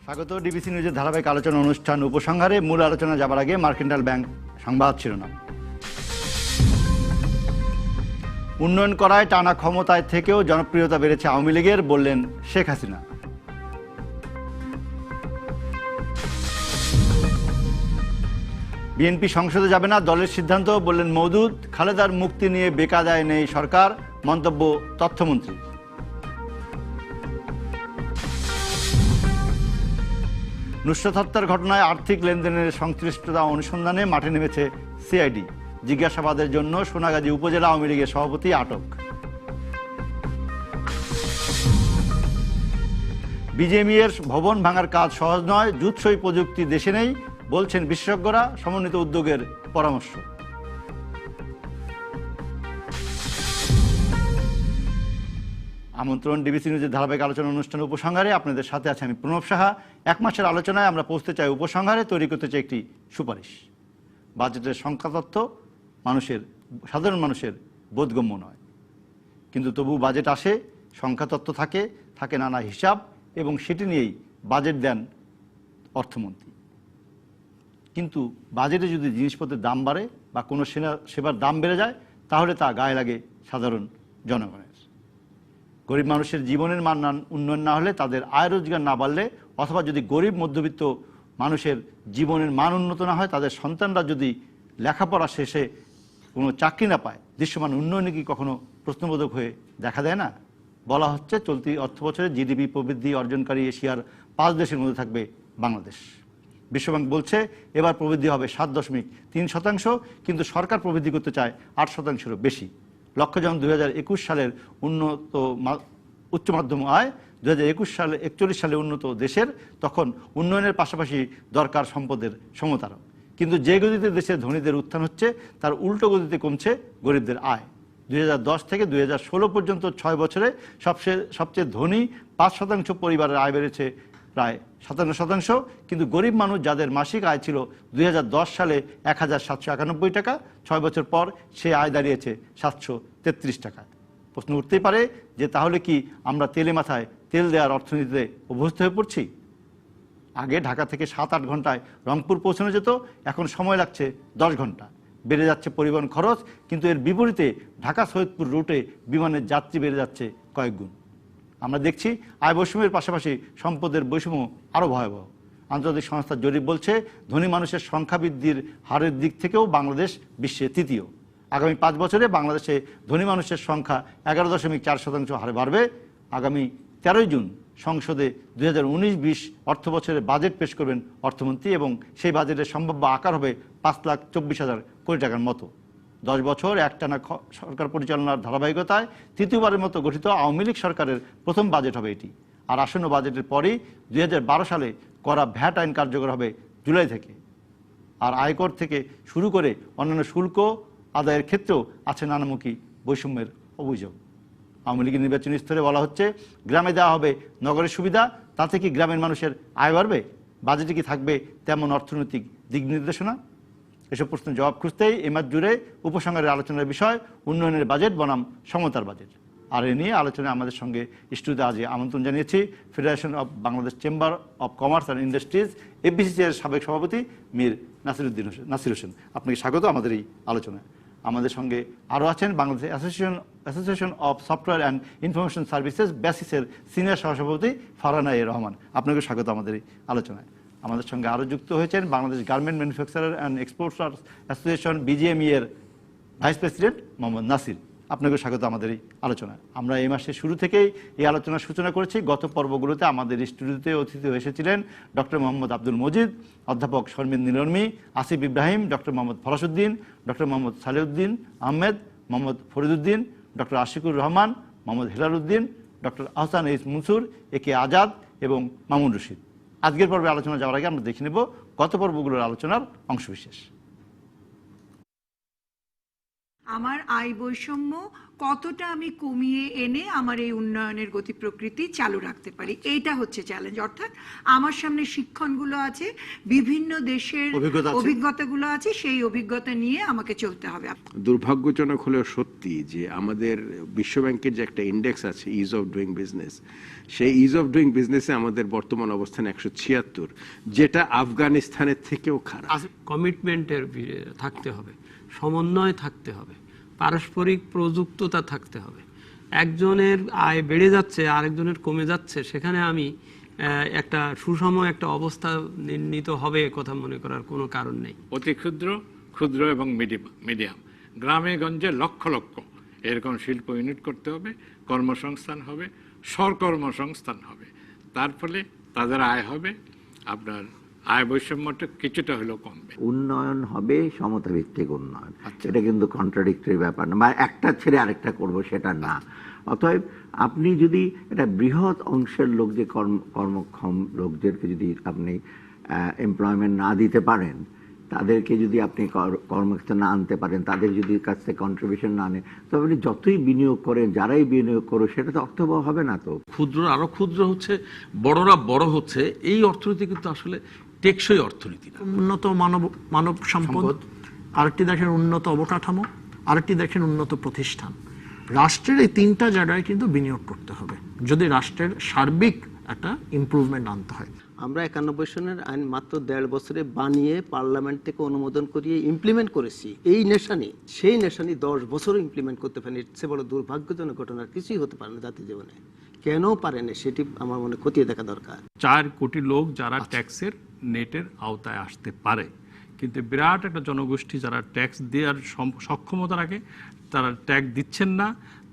স্বাগত ডিবিসি নিউজের ধারাবাহিক আলোচনা অনুষ্ঠান উপসংহারে। মূল আলোচনা যাবার আগে মার্কেন্টাইল ব্যাংক সংবাদ শিরোনাম। উন্নয়ন করায় টানা ক্ষমতায় থেকেও জনপ্রিয়তা বেড়েছে আওয়ামী লীগের, বললেন শেখ হাসিনা। বিএনপি সংসদে যাবে না, দলের সিদ্ধান্ত, বললেন মওদুদ। খালেদার মুক্তি নিয়ে বেকায়দায় নেই সরকার, মন্তব্য তথ্যমন্ত্রী। নুসরাত হত্যার ঘটনায় আর্থিক লেনদেনের সংশ্লিষ্টতা অনুসন্ধানে মাঠে নেমেছে সিআইডি। জিজ্ঞাসাবাদের জন্য সোনাগাজী উপজেলা আওয়ামী লীগের সভাপতি আটক। বিজেএমইএর ভবন ভাঙার কাজ সহজ নয়, জুৎসই প্রযুক্তি দেশে নেই, বলছেন বিশেষজ্ঞরা। সমন্বিত উদ্যোগের পরামর্শ। আমন্ত্রণ ডিবিসি নিউজের ধারাবাহিক আলোচনা অনুষ্ঠান উপসংহারে। আপনাদের সাথে আছে আমি প্রণব সাহা। এক মাসের আলোচনায় আমরা পৌঁছতে চাই উপসংহারে, তৈরি করতে চাই একটি সুপারিশ। বাজেটের সংখ্যা তথ্য সাধারণ মানুষের বোধগম্য নয়, কিন্তু তবু বাজেট আসে, সংখ্যা তথ্য থাকে নানা হিসাব, এবং সেটি নিয়েই বাজেট দেন অর্থমন্ত্রী। কিন্তু বাজেটে যদি জিনিসপত্রের দাম বাড়ে বা কোনো সেবার দাম বেড়ে যায়, তাহলে তা গায়ে লাগে সাধারণ জনগণের। গরিব মানুষের জীবনের মান উন্নয়ন না হলে, তাদের আয় রোজগার না বাড়লে, অথবা যদি গরিব মধ্যবিত্ত মানুষের জীবনের মান উন্নত না হয়, তাদের সন্তানরা যদি লেখাপড়া শেষে কোনো চাকরি না পায়, দৃশ্যমান উন্নয়নে কি কখনো প্রশ্নবোধক হয়ে দেখা দেয় না? বলা হচ্ছে চলতি অর্থবছরে জিডিপি প্রবৃদ্ধি অর্জনকারী এশিয়ার 5 দেশের মধ্যে থাকবে বাংলাদেশ। বিশ্বব্যাংক বলছে এবার প্রবৃদ্ধি হবে 7.3%, কিন্তু সরকার প্রবৃদ্ধি করতে চায় 8%-এরও বেশি। লক্ষ্য যেমন 2021 সালের উচ্চ মাধ্যম আয়, 2041 সালে উন্নত দেশের, তখন উন্নয়নের পাশাপাশি দরকার সম্পদের সমতারও। কিন্তু যে গতিতে দেশের ধনীদের উত্থান হচ্ছে, তার উল্টো গতিতে কমছে গরিবদের আয়। 2010 থেকে 2016 পর্যন্ত 6 বছরে সবচেয়ে ধনী 5% পরিবারের আয় বেড়েছে প্রায় 57%, কিন্তু গরিব মানুষ যাদের মাসিক আয় ছিল 2010 সালে 1791 টাকা, 6 বছর পর সে আয় দাঁড়িয়েছে 733 টাকা। প্রশ্ন উঠতেই পারে যে তাহলে কি আমরা তেলে মাথায় তেল দেওয়ার অর্থনীতিতে অভ্যস্ত হয়ে পড়ছি? আগে ঢাকা থেকে 7-8 ঘন্টায় রংপুর পৌঁছানো যেত, এখন সময় লাগছে 10 ঘন্টা। বেড়ে যাচ্ছে পরিবহন খরচ, কিন্তু এর বিপরীতে ঢাকা সৈয়দপুর রুটে বিমানের যাত্রী বেড়ে যাচ্ছে কয়েক গুণ। আমরা দেখছি আয় বৈষম্যের পাশাপাশি সম্পদের বৈষম্য আরও ভয়াবহ। আন্তর্জাতিক সংস্থার জরিপ বলছে ধনী মানুষের সংখ্যা বৃদ্ধির হারের দিক থেকেও বাংলাদেশ বিশ্বে তৃতীয়। আগামী 5 বছরে বাংলাদেশে ধনী মানুষের সংখ্যা 11.4% হারে বাড়বে। আগামী 13 জুন সংসদে 2019-20 অর্থ বছরে বাজেট পেশ করবেন অর্থমন্ত্রী, এবং সেই বাজেটের সম্ভাব্য আকার হবে 5,24,000 কোটি টাকার মতো। 10 বছর একটানা সরকার পরিচালনার ধারাবাহিকতায় তৃতীয়বারের মতো গঠিত আওয়ামী লীগ সরকারের প্রথম বাজেট হবে এটি। আর আসন্ন বাজেটের পরেই 2012 সালে করা ভ্যাট আইন কার্যকর হবে জুলাই থেকে। আর আয়কর থেকে শুরু করে অন্যান্য শুল্ক আদায়ের ক্ষেত্রেও আছে নানামুখী বৈষম্যের অভিযোগ। আওয়ামী লীগের নির্বাচনী স্তরে বলা হচ্ছে গ্রামে দেওয়া হবে নগরের সুবিধা, তাতে কি গ্রামের মানুষের আয় বাড়বে? বাজেটে কি থাকবে তেমন অর্থনৈতিক দিক নির্দেশনা? এসব প্রশ্নের জবাব খুঁজতেই এ মাস জুড়ে উপসংহারের আলোচনার বিষয় উন্নয়নের বাজেট বনাম সমতার বাজেট। আর এ নিয়ে আলোচনায় আমাদের সঙ্গে স্টুডিওতে আজ আমন্ত্রণ জানিয়েছি federation of Bangladesh chamber of commerce and industries FBCCI এর সাবেক সভাপতি মীর নাসির হোসেন। আপনাকে স্বাগত আমাদের এই আলোচনায়। আমাদের সঙ্গে আরও আছেন Bangladesh association of software and information services ব্যাসিসের সিনিয়র সহসভাপতি ফারহানা এ রহমান। আপনাকে স্বাগত আমাদের এই আলোচনায়। আমাদের সঙ্গে আরও যুক্ত হয়েছেন Bangladesh garment manufacturer and exporters association BGME এর ভাইস প্রেসিডেন্ট মোহাম্মদ নাসির। আপনাকে স্বাগত আমাদের এই আলোচনায়। আমরা এই মাসের শুরু থেকেই এই আলোচনার সূচনা করেছি। গত পর্বগুলোতে আমাদের স্টুডিওতে অতিথি এসেছিলেন ডক্টর মোহাম্মদ আব্দুল মজিদ, অধ্যাপক Sharmin Neelormi, Asif Ibrahim, doctor Mohammad Farasuddin, doctor Mohammad Salehuddin Ahmed, Mohammad Fariduddin, doctor Ashikur Rahman, Mohammad Helaluddin, doctor Ahsan H Mansur, A K Azad এবং মামুন রশিদ। আজকের পর্বে আলোচনা যাওয়ার আগে আমরা দেখে নেব গত পর্বগুলোর আলোচনার অংশবিশেষ। আমার আয় বৈষম্য কতটা আমি কমিয়ে এনে আমার এই উন্নয়নের গতি প্রকৃতি চালু রাখতে পারি, এইটা হচ্ছে চ্যালেঞ্জ। অর্থাৎ আমার সামনে শিক্ষণগুলো আছে, বিভিন্ন দেশের অভিজ্ঞতাগুলো আছে, সেই অভিজ্ঞতা নিয়ে আমাকে চলতে হবে। দুর্ভাগ্যজনক হলেও সত্যি যে আমাদের বিশ্বব্যাংকের যে একটা ইন্ডেক্স আছে ইজ অফ ডুইং বিজনেস, সেই ইজ অফ ডুইং বিজনেসে আমাদের বর্তমান অবস্থান 176, যেটা আফগানিস্তানের থেকেও খারাপ। কমিটমেন্টের থাকতে হবে, সমন্বয় থাকতে হবে, পারস্পরিক প্রযুক্ততা থাকতে হবে। একজনের আয় বেড়ে যাচ্ছে, আরেকজনের কমে যাচ্ছে, সেখানে আমি একটা সুষম একটা অবস্থা নির্ণীত হবে কথা মনে করার কোনো কারণ নেই। অতি ক্ষুদ্র, ক্ষুদ্র এবং মিডিয়াম, গ্রামে গঞ্জে লক্ষ লক্ষ এরকম শিল্প ইউনিট করতে হবে, কর্মসংস্থান হবে, স্বকর্মসংস্থান হবে। তার ফলে তাদের আয় হবে, আপনার আয় বৈষম্যটা কিছুটা হলেও কমবে। উন্নয়ন হবে সমতা ভিত্তিক উন্নয়ন, এটা কিন্তু কন্ট্রাডিক্টরি ব্যাপার না, বা একটা ছেড়ে আরেকটা করব সেটা না। অতএব আপনি যদি এটা বৃহৎ অংশের লোক, যে কর্মক্ষম লোকদেরকে যদি আপনি এমপ্লয়মেন্ট না দিতে পারেন, তাদেরকে যদি আপনি কর্মক্ষেত্রে না আনতে পারেন, তাদের যদি কাছ থেকে কন্ট্রিবিউশন না নেন, তবে আপনি যতই বিনিয়োগ করেন, যারাই বিনিয়োগ করো, সেটা তো অর্থবহ হবে না। তো ক্ষুদ্র আরো ক্ষুদ্র হচ্ছে, বড়রা বড় হচ্ছে, এই অর্থনীতি কিন্তু আসলে টেকসই অর্থনীতি না। উন্নত মানব সম্পদ, আরেকটি দেশের উন্নত অবকাঠামো, আরেকটি দেশের উন্নত প্রতিষ্ঠান। রাষ্ট্রের এই তিনটা জায়গায় কিন্তু বিনিয়োগ করতে হবে যদি রাষ্ট্রের সার্বিক একটা ইমপ্রুভমেন্ট আনতে হয়। আমরা 91 সনের আইন মাত্র 1.5 বছরে বানিয়ে পার্লামেন্ট থেকে অনুমোদন করিয়ে ইমপ্লিমেন্ট করেছি। এই নেশানি, সেই নেশানি 10 বছরও ইমপ্লিমেন্ট করতে পারেনি। সে বড় দুর্ভাগ্যজনক ঘটনার কিছুই হতে পারে না জাতির জীবনে। কেন পারে না সেটি আমার মনে খতিয়ে দেখা দরকার। 4 কোটি লোক যারা ট্যাক্সের নেটের আওতায় আসতে পারে, কিন্তু বিরাট একটা জনগোষ্ঠী যারা ট্যাক্স দেওয়ার সক্ষমতা রাখে, তারা ট্যাক্স দিচ্ছেন না।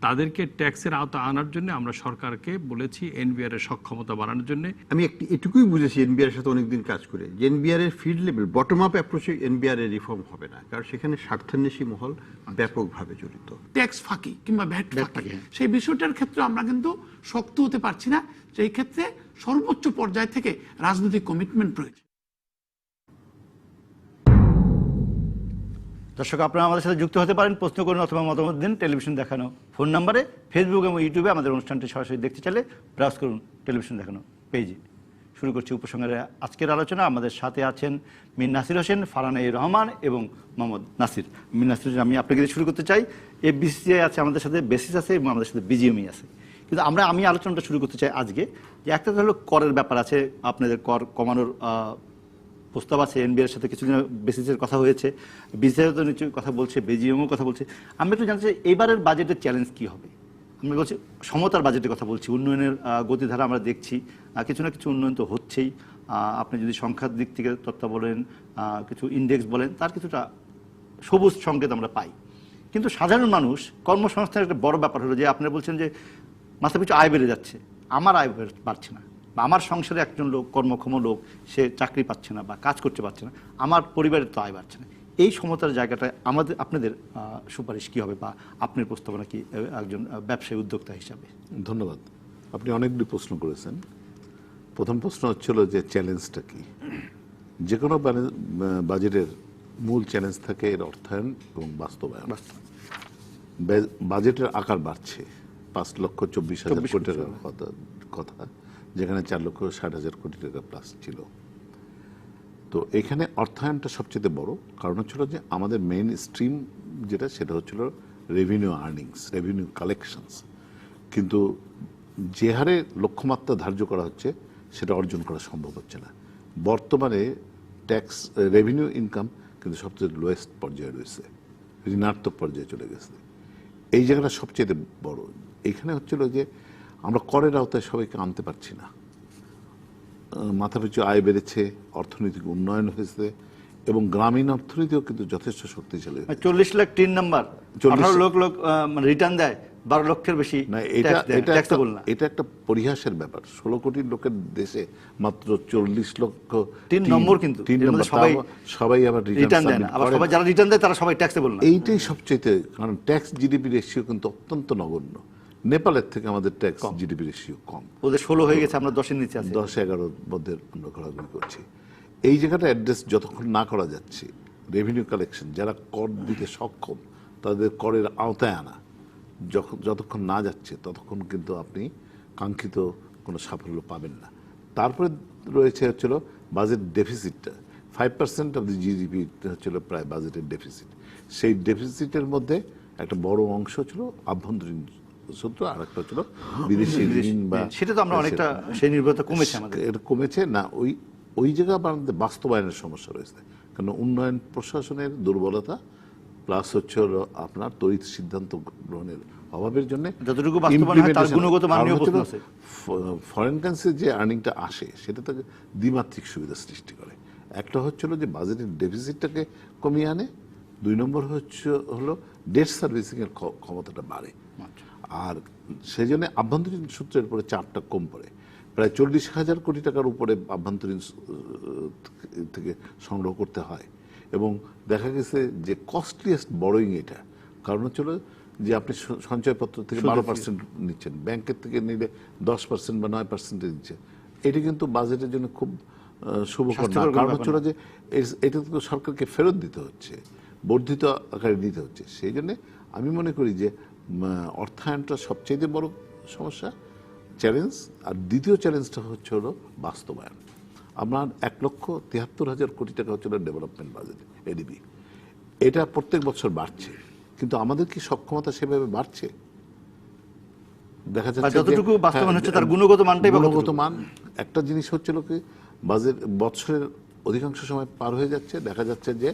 তাদেরকে ট্যাক্সের আওতা আনার জন্য আমরা সরকারকে বলেছি এনবিআর এর সক্ষমতা বাড়ানোর জন্য। আমি এটুকুই বুঝেছি এনবিআর এর সাথে অনেকদিন কাজ করে, যে এনবিআর এর ফিল্ড লেভেল বটম আপ অ্যাপ্রোচে এনবিআর এর রিফর্ম হবে না, কারণ সেখানে স্বার্থান্বেষী মহল ব্যাপকভাবে জড়িত। ট্যাক্স ফাঁকি কিংবা ভ্যাট ফাঁকি, সেই বিষয়টার ক্ষেত্রে আমরা কিন্তু শক্ত হতে পারছি না। সেই ক্ষেত্রে সর্বোচ্চ পর্যায় থেকে রাজনৈতিক কমিটমেন্ট প্রয়োজন। দর্শক, আপনারা আমাদের সাথে যুক্ত হতে পারেন, প্রশ্ন করুন অথবা মতামত দিন টেলিভিশন দেখানো ফোন নাম্বারে। ফেসবুক এবং ইউটিউবে আমাদের অনুষ্ঠানটি সরাসরি দেখতে চাইলে ব্রাউজ করুন টেলিভিশন দেখানো পেজে। শুরু করছি উপসংহারে আজকের আলোচনা। আমাদের সাথে আছেন মীর নাসির হোসেন, ফারহানা রহমান এবং মোহাম্মদ নাসির। মীর নাসির হোসেন, আমি আপনাকে দিয়ে শুরু করতে চাই। এফবিসিসিআই আছে আমাদের সাথে, বেসিস আছে এবং আমাদের সাথে বিজিএমই আছে। কিন্তু আমি আলোচনাটা শুরু করতে চাই আজকে, যে একটা হলো করের ব্যাপার আছে, আপনাদের কর কমানোর প্রস্তাব আছে, এনবিআর সাথে কিছুদিন বেসিসের কথা হয়েছে, বিসিসিআই তো নিশ্চয়ই কথা বলছে, বিজিএমও কথা বলছে। আমি একটু জানতে চাই এবারের বাজেটের চ্যালেঞ্জ কি হবে। আমরা বলছি সমতার বাজেটের কথা বলছি, উন্নয়নের গতিধারা আমরা দেখছি, কিছু না কিছু উন্নয়ন তো হচ্ছেই। আপনি যদি সংখ্যার দিক থেকে তথ্য বলেন, কিছু ইন্ডেক্স বলেন, তার কিছুটা সবুজ সংকেত আমরা পাই। কিন্তু সাধারণ মানুষ, কর্মসংস্থানের একটা বড় ব্যাপার হলো যে আপনারা বলছেন যে মাথাপিছু আয় বেড়ে যাচ্ছে, আমার আয় বাড়ছে না, বা আমার সংসারে একজন লোক, কর্মক্ষম লোক, সে চাকরি পাচ্ছে না বা কাজ করতে পারছে না, আমার পরিবারের তো আয় বাড়ছে না। এই সমতার জায়গাটায় আপনাদের সুপারিশ কী হবে, বা আপনার প্রস্তাবনা কি একজন ব্যবসায়ী উদ্যোক্তা হিসাবে? ধন্যবাদ। আপনি অনেকগুলি প্রশ্ন করেছেন। প্রথম প্রশ্ন হচ্ছিল যে চ্যালেঞ্জটা কি। যে কোনো বাজেটের মূল চ্যালেঞ্জ থাকে এর অর্থায়ন এবং বাস্তবায়ন। বাজেটের আকার বাড়ছে, 5,24,000 কোটি টাকার কথা, যেখানে 4,60,000 কোটি টাকা প্লাস ছিল। তো এখানে অর্থায়নটা সবচেয়ে বড় কারণ হচ্ছিল যে আমাদের মেইন স্ট্রিম যেটা, সেটা হচ্ছিল রেভিনিউ আর্নিংস, রেভিনিউ কালেকশনস। কিন্তু যে হারে লক্ষ্যমাত্রা ধার্য করা হচ্ছে সেটা অর্জন করা সম্ভব হচ্ছে না। বর্তমানে ট্যাক্স রেভিনিউ ইনকাম কিন্তু সবচেয়ে লোয়েস্ট পর্যায়ে রয়েছে, ঋণাত্মক পর্যায়ে চলে গেছে। এই জায়গাটা সবচেয়ে বড়। এখানে হচ্ছিল যে আমরা করের আওতায় সবাইকে আনতে পারছি না। মাথাপিছু আয় বেড়েছে, অর্থনৈতিক উন্নয়ন হয়েছে এবং গ্রামীণ অর্থনীতিও কিন্তু যথেষ্ট শক্তিশালী। 40 লাখ 3 নাম্বার, 18 লোক রিটার্ন দেয়, 12 লক্ষের বেশি না। এটা একটা পরিহাসের ব্যাপার। 16 কোটি লোকের দেশে মাত্র 40 লক্ষ 3 নম্বর, কিন্তু 3 নম্বর সবাই আবার রিটার্ন দেয় না। আবার সবাই যারা রিটার্ন দেয় তারা সবাই ট্যাক্সেবল না। এইটাই সবচেয়ে, কারণ ট্যাক্স জিডিপি রেশিও কিন্তু অত্যন্ত নগণ্য। নেপালের থেকে আমাদের ট্যাক্স জিডিপি রেশিও কম, ওদের 16 হয়ে গেছে, আমরা 10-এর নিচে আছি, 10-11 মধ্যে আমরা ঘোরাঘুরি করছি। এই জায়গাটা অ্যাড্রেস যতক্ষণ না করা যাচ্ছে, রেভিনিউ কালেকশন, যারা কর দিতে সক্ষম তাদের করের আওতায় আনা যতক্ষণ না যাচ্ছে ততক্ষণ কিন্তু আপনি কাঙ্ক্ষিত কোনো সাফল্য পাবেন না। তারপরে রয়েছে হচ্ছিল বাজেট ডেফিসিটটা, 5% অফ দি জিডিপি হচ্ছিল প্রায় বাজেটের ডেফিসিট। সেই ডেফিসিটের মধ্যে একটা বড় অংশ ছিল আভ্যন্তরীণ সূত্র, আর একটা ছিল বিদেশি ঋণ বা সেটা তো আমরা অনেকটা সেই নির্ভরতা কমেছে আমাদের। এটা কমেছে না, ওই জায়গা আমাদের বাস্তবায়নের সমস্যা রয়েছে, কারণ উন্নয়ন প্রশাসনের দুর্বলতা প্লাস হচ্ছে আপনার তড়িৎ সিদ্ধান্ত গ্রহণের অভাবের জন্য যতটুকু বাস্তবায়ন হয় তার গুণগত মান নিয়েও প্রশ্ন আছে। ফরেন কারেন্সির যে আর্নিংটা আসে সেটা তাকে দ্বিমাত্রিক সুবিধা সৃষ্টি করে। একটা হচ্ছিল যে বাজেটের ডেফিসিটটাকে কমিয়ে আনে, 2 নম্বর হলো ডেট সার্ভিসিং এর ক্ষমতাটা বাড়ে, আর সেই জন্য আভ্যন্তরীণ সূত্রের উপরে চাপটা কম পড়ে। প্রায় 40,000 কোটি টাকার উপরে আভ্যন্তরীণ থেকে সংগ্রহ করতে হয়, এবং দেখা গেছে যে কস্টলিয়েস্ট বড়োইং এটা, কারণ হচ্ছিল যে আপনি সঞ্চয়পত্র থেকে 12% নিচ্ছেন, ব্যাংকের থেকে নিলে 10% বা 9% দিচ্ছে। এটি কিন্তু বাজেটের জন্য খুব শুভকর না, কারণ হচ্ছিল যে এটা তো সরকারকে ফেরত দিতে হচ্ছে, বর্ধিত আকারে দিতে হচ্ছে। সেই জন্য আমি মনে করি যে অর্থায়নটা সবচেয়ে বড় সমস্যা, চ্যালেঞ্জ। আর দ্বিতীয় চ্যালেঞ্জটা হচ্ছে হলো বাস্তবায়ন। আপনার 1,73,000 কোটি টাকা হচ্ছিল ডেভেলপমেন্ট বাজেট, এডিবি। এটা প্রত্যেক বছর বাড়ছে, কিন্তু আমাদের কি সক্ষমতা সেভাবে বাড়ছে? দেখা যাচ্ছে যতটুকু বাস্তবায়ন হচ্ছে তার গুণগত মানটাই গুণগত মান। একটা জিনিস হচ্ছিল কি, বাজেট বছরের অধিকাংশ সময় পার হয়ে যাচ্ছে, দেখা যাচ্ছে যে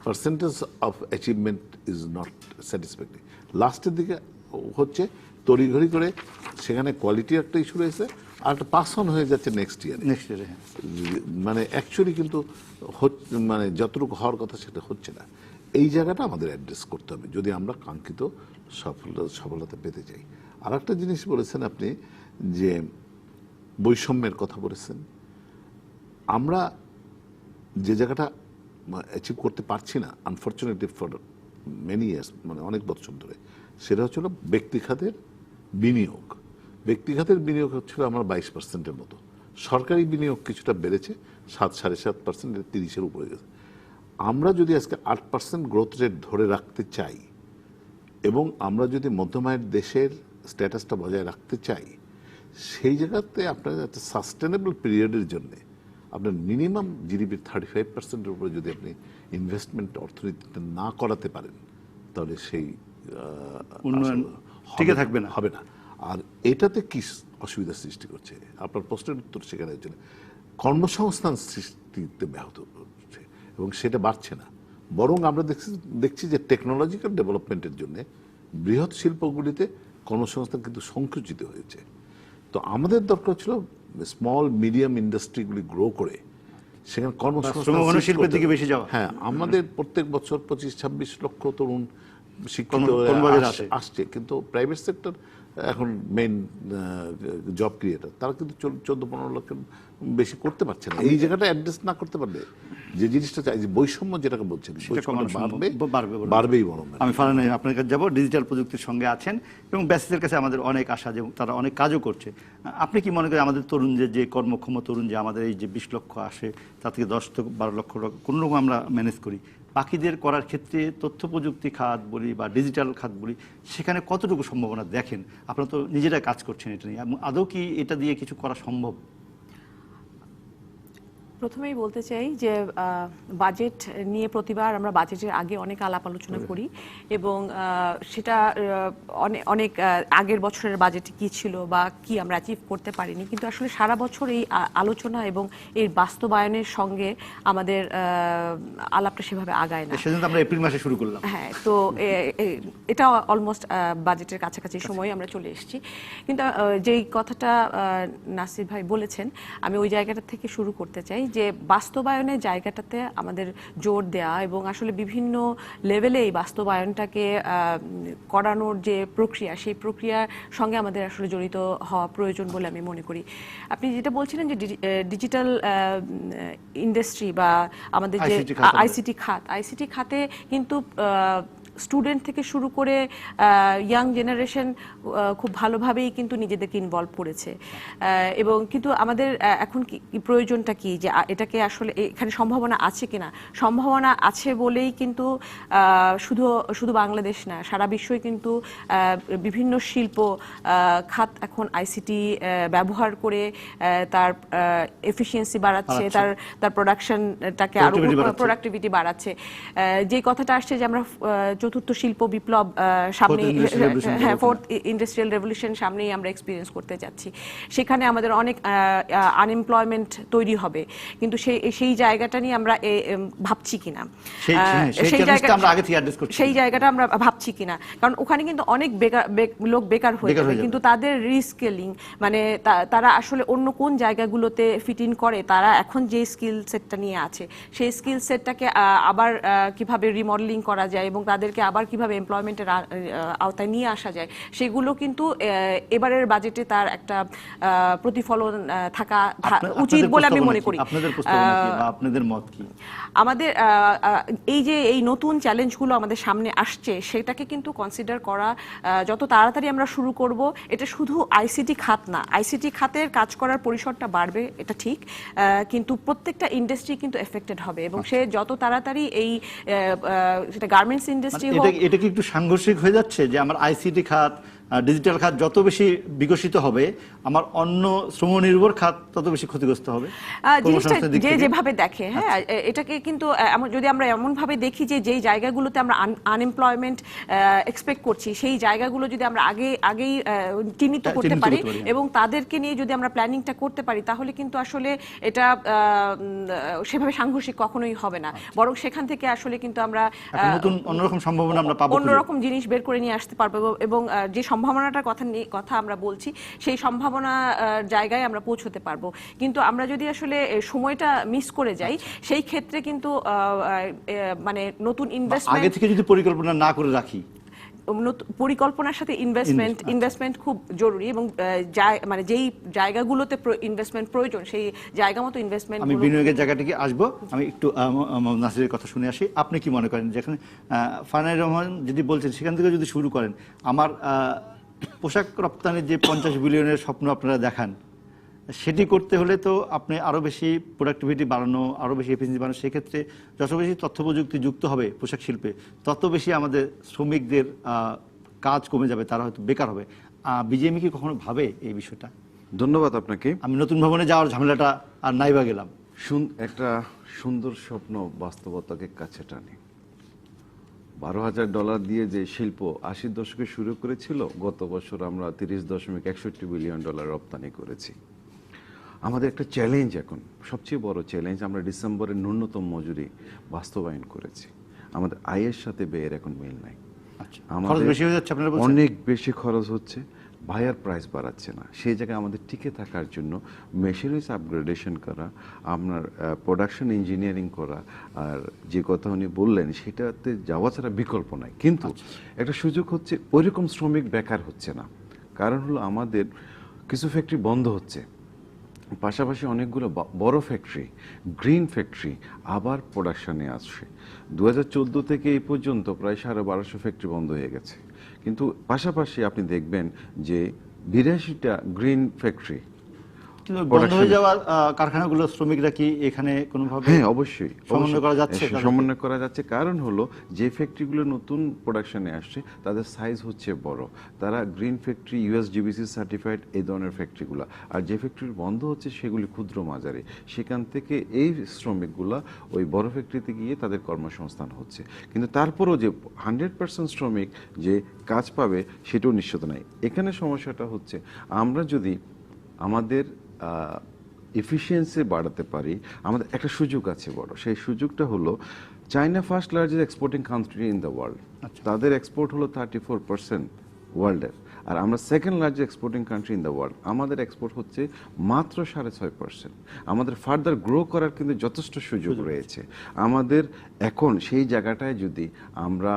percentage of achievement is not satisfactory. লাস্টের দিকে হচ্ছে তড়িঘড়ি করে, সেখানে কোয়ালিটির একটা ইস্যু রয়েছে, আর একটা পাস অন হয়ে যাচ্ছে নেক্সট ইয়ারে। মানে অ্যাকচুয়ালি কিন্তু মানে যতটুকু হওয়ার কথা সেটা হচ্ছে না। এই জায়গাটা আমাদের অ্যাড্রেস করতে হবে যদি আমরা কাঙ্ক্ষিত সফলতা পেতে চাই। আর একটা জিনিস বলেছেন আপনি, যে বৈষম্যের কথা বলেছেন। আমরা যে জায়গাটা অ্যাচিভ করতে পারছি না, আনফর্চুনেটলি ফর মেনি ইয়ার্স, মানে অনেক বছর ধরে, সেটা হচ্ছিল ব্যক্তিখাতের বিনিয়োগ। ব্যক্তিখাতের বিনিয়োগ হচ্ছিল আমরা 22%-এর মতো, সরকারি বিনিয়োগ কিছুটা বেড়েছে 7-7.5%, 30-এর উপরে গেছে। আমরা যদি আজকে 8% গ্রোথ রেট ধরে রাখতে চাই, এবং আমরা যদি মধ্যমায়ের দেশের স্ট্যাটাসটা বজায় রাখতে চাই, সেই জায়গাতে আপনার একটা সাস্টেনেবল পিরিয়ডের জন্য আপনার মিনিমাম জিডিপির 35%-এর উপরে যদি আপনি ইনভেস্টমেন্ট অর্থনীতিতে না করাতে পারেন, তাহলে সেই উন্নয়ন টিকে থাকবে না, হবে না। আর এটাতে কি অসুবিধা সৃষ্টি করছে, আপনার প্রশ্নের উত্তর সেখানে হচ্ছে কর্মসংস্থান সৃষ্টিতে ব্যাহত হচ্ছে, এবং সেটা বাড়ছে না। বরং আমরা দেখছি যে টেকনোলজিক্যাল ডেভেলপমেন্টের জন্য বৃহৎ শিল্পগুলিতে কর্মসংস্থান কিন্তু সংকুচিত হয়েছে। তো আমাদের দরকার ছিল স্মল মিডিয়াম ইন্ডাস্ট্রিগুলি গ্রো করে সেখানে কর্মসংস্থান শিল্পের দিকে বেশি যাওয়া। হ্যাঁ, আমাদের প্রত্যেক বছর 25-26 লক্ষ তরুণ শিক্ষিত আসছে, কিন্তু প্রাইভেট সেক্টর এখন মেইন জব ক্রিয়েটার, তারা কিন্তু 14-15 লক্ষের বেশি করতে পারছে না। এই জায়গাটা অ্যাড্রেস না করতে পারলে যে জিনিসটা চাই, যে বৈষম্য যেটাকে বলছেন, বাড়বেই বরং। আমি ফারহান আপনার কাছে যাবো। ডিজিটাল প্রযুক্তির সঙ্গে আছেন এবং ব্যাসিসের কাছে আমাদের অনেক আশা, যে তারা অনেক কাজও করছে। আপনি কি মনে করেন আমাদের তরুণদের, যে কর্মক্ষম তরুণ, যে আমাদের এই যে 20 লক্ষ আসে, তার থেকে 10-12 লক্ষ টাকা কোনোরকম আমরা ম্যানেজ করি, বাকিদের করার ক্ষেত্রে তথ্য প্রযুক্তি খাত বলি বা ডিজিটাল খাত বলি, সেখানে কতটুকু সম্ভাবনা দেখেন? আপনারা তো নিজেরা কাজ করছেন এটা নিয়ে, আদৌ কি এটা দিয়ে কিছু করা সম্ভব? প্রথমেই বলতে চাই যে বাজেট নিয়ে প্রতিবার আমরা বাজেটের আগে অনেক আলাপ আলোচনা করি, এবং সেটা অনেক আগের বছরের বাজেটে কি ছিল বা কি আমরা অ্যাচিভ করতে পারিনি, কিন্তু আসলে সারা বছর এই আলোচনা এবং এর বাস্তবায়নের সঙ্গে আমাদের আলাপটা সেভাবে আগায় না। সেজন্য আমরা এপ্রিল মাসে শুরু করলাম। হ্যাঁ, তো এটা অলমোস্ট বাজেটের কাছাকাছি সময়ে আমরা চলে এসেছি। কিন্তু যেই কথাটা নাসির ভাই বলেছেন, আমি ওই জায়গাটা থেকে শুরু করতে চাই, যে বাস্তবায়নের জায়গাটাতে আমাদের জোর দেয়া, এবং আসলে বিভিন্ন লেভেলে এই বাস্তবায়নটাকে করানোর যে প্রক্রিয়া, সেই প্রক্রিয়ার সঙ্গে আমাদের আসলে জড়িত হওয়া প্রয়োজন বলে আমি মনে করি। আপনি যেটা বলছিলেন যে ডিজিটাল ইন্ডাস্ট্রি বা আমাদের যে আইসিটি খাতে কিন্তু স্টুডেন্ট থেকে শুরু করে ইয়াং জেনারেশন খুব ভালোভাবেই কিন্তু নিজেদেরকে ইনভলভ করেছে, এবং কিন্তু আমাদের এখন কি প্রয়োজনটা কি, যে এটাকে আসলে এখানে সম্ভাবনা আছে কিনা। সম্ভাবনা আছে বলেই কিন্তু শুধু বাংলাদেশ না, সারা বিশ্বই কিন্তু বিভিন্ন শিল্প খাত এখন আইসিটি ব্যবহার করে তার এফিসিয়েন্সি বাড়াচ্ছে, তার প্রোডাকশনটাকে আরো প্রোডাক্টিভিটি বাড়াচ্ছে। যে কথাটা আসছে যে আমরা চতুর্থ শিল্প বিপ্লব সামনে, ফোর্থ ইন্ডাস্ট্রিয়াল রেভলিউশন সামনেই আমরা এক্সপিরিয়েন্স করতে যাচ্ছি, সেখানে আমাদের অনেক আনএমপ্লয়মেন্ট তৈরি হবে, কিন্তু সেই জায়গাটা নিয়ে আমরা ভাবছি কিনা, সেই জায়গাটা আমরা ভাবছি কিনা, কারণ ওখানে কিন্তু অনেক লোক বেকার হয়ে যাবে, কিন্তু তাদের রিস্কেলিং মানে তারা আসলে অন্য কোন জায়গাগুলোতে ফিট ইন করে, তারা এখন যে স্কিল সেটটা নিয়ে আছে সেই স্কিল সেটটাকে আবার কিভাবে রিমডেলিং করা যায় এবং তাদেরকে আবার কিভাবে এমপ্লয়মেন্টের আওতায় নিয়ে আসা যায়, সেগুলো কিন্তু এবারের বাজেটে তার একটা প্রতিফলন থাকা উচিত বলে আমি মনে করি। আপনাদের মত কি? আমাদের এই নতুন চ্যালেঞ্জগুলো আমাদের সামনে আসছে, সেটাকে কিন্তু কনসিডার করা যত তাড়াতাড়ি আমরা শুরু করব। এটা শুধু আইসিটি খাত না, আইসিটি খাতের কাজ করার পরিসরটা বাড়বে, এটা ঠিক, কিন্তু প্রত্যেকটা ইন্ডাস্ট্রি কিন্তু এফেক্টেড হবে, এবং সে যত তাড়াতাড়ি এই সেটা গার্মেন্টস ইন্ডাস্ট্রি হোক। এটা কি একটু সাংঘর্ষিক হয়ে যাচ্ছে যে আমার আইসিটি খাত, ডিজিটাল খাত যত বেশি বিকশিত হবে, আমার অন্য শ্রমনির্ভর খাত তত বেশি ক্ষতিগ্রস্ত হবে? জিনিসটা যে যেভাবে দেখে, হ্যাঁ, এটাকে কিন্তু যদি আমরা এমন ভাবে দেখি যে যেই জায়গাগুলোতে আমরা আনএমপ্লয়মেন্ট এক্সপেক্ট করছি, সেই জায়গাগুলো যদি আমরা আগেই চিহ্নিত করতে পারি এবং তাদেরকে নিয়ে যদি আমরা প্ল্যানিংটা করতে পারি, তাহলে কিন্তু আসলে এটা সেভাবে সাংঘর্ষিক কখনোই হবে না, বরং সেখান থেকে আসলে কিন্তু আমরা নতুন অন্যরকম সম্ভাবনা আমরা পাবো, অন্যরকম জিনিস বের করে নিয়ে আসতে পারবো, এবং যে সম্ভাবনাটার কথা আমরা বলছি সেই সম্ভাবনা জায়গায় আমরা পৌঁছতে পারবো। কিন্তু আমরা যদি আসলে সময়টা মিস করে যাই, সেই ক্ষেত্রে কিন্তু মানে নতুন ইনভেস্টমেন্ট আগে থেকে যদি পরিকল্পনা না করে রাখি, পরিকল্পনার সাথে ইনভেস্টমেন্ট খুব জরুরি, এবং মানে যেই জায়গাগুলোতে ইনভেস্টমেন্ট প্রয়োজন সেই জায়গা মতো ইনভেস্টমেন্ট। আমি বিনিয়োগের জায়গাটিকে আসবো, আমি একটু নাসিরের কথা শুনে আসি। আপনি কি মনে করেন, যেখানে ফানাইর রহমান যদি বলছেন সেখান থেকে যদি শুরু করেন, আমার পোশাক রপ্তানির যে 50 বিলিয়নের স্বপ্ন আপনারা দেখান, সেটি করতে হলে তো আপনি আরও বেশি প্রোডাক্টিভিটি বাড়ানো, আরও বেশি এফিসিয়েন্সি বাড়ানো, সেক্ষেত্রে যত বেশি তথ্য প্রযুক্তি যুক্ত হবে পোশাক শিল্পে, তত বেশি আমাদের শ্রমিকদের কাজ কমে যাবে, তারা হয়তো বেকার হবে। বিজেপি কি কখনো ভাবে এই বিষয়টা? ধন্যবাদ আপনাকে। আমি নতুন ভবনে যাওয়ার ঝামেলাটা আর নাইবা গেলাম। একটা সুন্দর স্বপ্ন বাস্তবতাকে কাছে টানে। $12,000 দিয়ে যে শিল্প 80 দশকে শুরু করেছিল, গত বছর আমরা $30.61 বিলিয়ন রপ্তানি করেছি। আমাদের একটা চ্যালেঞ্জ, এখন সবচেয়ে বড় চ্যালেঞ্জ, আমরা ডিসেম্বরের ন্যূনতম মজুরি বাস্তবায়ন করেছি। আমাদের আয়ের সাথে ব্যয়ের এখন মিল নাই, অনেক বেশি খরচ হচ্ছে, বায়ার প্রাইস বাড়াচ্ছে না। সেই জায়গায় আমাদের টিকে থাকার জন্য মেশিনারিজ আপগ্রেডেশন করা, আপনার প্রোডাকশন ইঞ্জিনিয়ারিং করা, আর যে কথা উনি বললেন সেটাতে যাওয়া ছাড়া বিকল্প নাই। কিন্তু একটা সুযোগ হচ্ছে, ওইরকম শ্রমিক বেকার হচ্ছে না। কারণ হলো আমাদের কিছু ফ্যাক্টরি বন্ধ হচ্ছে, পাশাপাশি অনেকগুলো বড় ফ্যাক্টরি, গ্রিন ফ্যাক্টরি আবার প্রোডাকশনে আসছে। 2014 থেকে এই পর্যন্ত প্রায় 1250 ফ্যাক্টরি বন্ধ হয়ে গেছে। কিন্তু পাশাপাশি আপনি দেখবেন যে 82টা গ্রিন ফ্যাক্টরি বন্ধ হয়ে যাওয়া কারখানাগুলো শ্রমিকরা কি এখানে কোনোভাবে? হ্যাঁ, অবশ্যই সমন্বয় করা যাচ্ছে। সমন্বয় করা যাচ্ছে, কারণ হলো যে ফ্যাক্টরিগুলো নতুন প্রোডাকশনে আসছে তাদের সাইজ হচ্ছে বড়, তারা গ্রিন ফ্যাক্টরি, USGBC সার্টিফাইড, এই ধরনের ফ্যাক্টরিগুলো। আর যে ফ্যাক্টরি বন্ধ হচ্ছে সেগুলি ক্ষুদ্র মাঝারি, সেখান থেকে এই শ্রমিকগুলা ওই বড় ফ্যাক্টরিতে গিয়ে তাদের কর্মসংস্থান হচ্ছে। কিন্তু তারপরও যে 100% শ্রমিক যে কাজ পাবে সেটাও নিশ্চিত নাই। এখানে সমস্যাটা হচ্ছে, আমরা যদি আমাদের এফিসিয়েন্সি বাড়াতে পারি, আমাদের একটা সুযোগ আছে বড়। সেই সুযোগটা হলো, China first largest exporting country in the world, তাদের এক্সপোর্ট হলো 34% ওয়ার্ল্ডের, আর আমরা second largest exporting country in the world, আমাদের এক্সপোর্ট হচ্ছে মাত্র 6.5%। আমাদের ফার্দার গ্রো করার কিন্তু যথেষ্ট সুযোগ রয়েছে আমাদের। এখন সেই জায়গাটায় যদি আমরা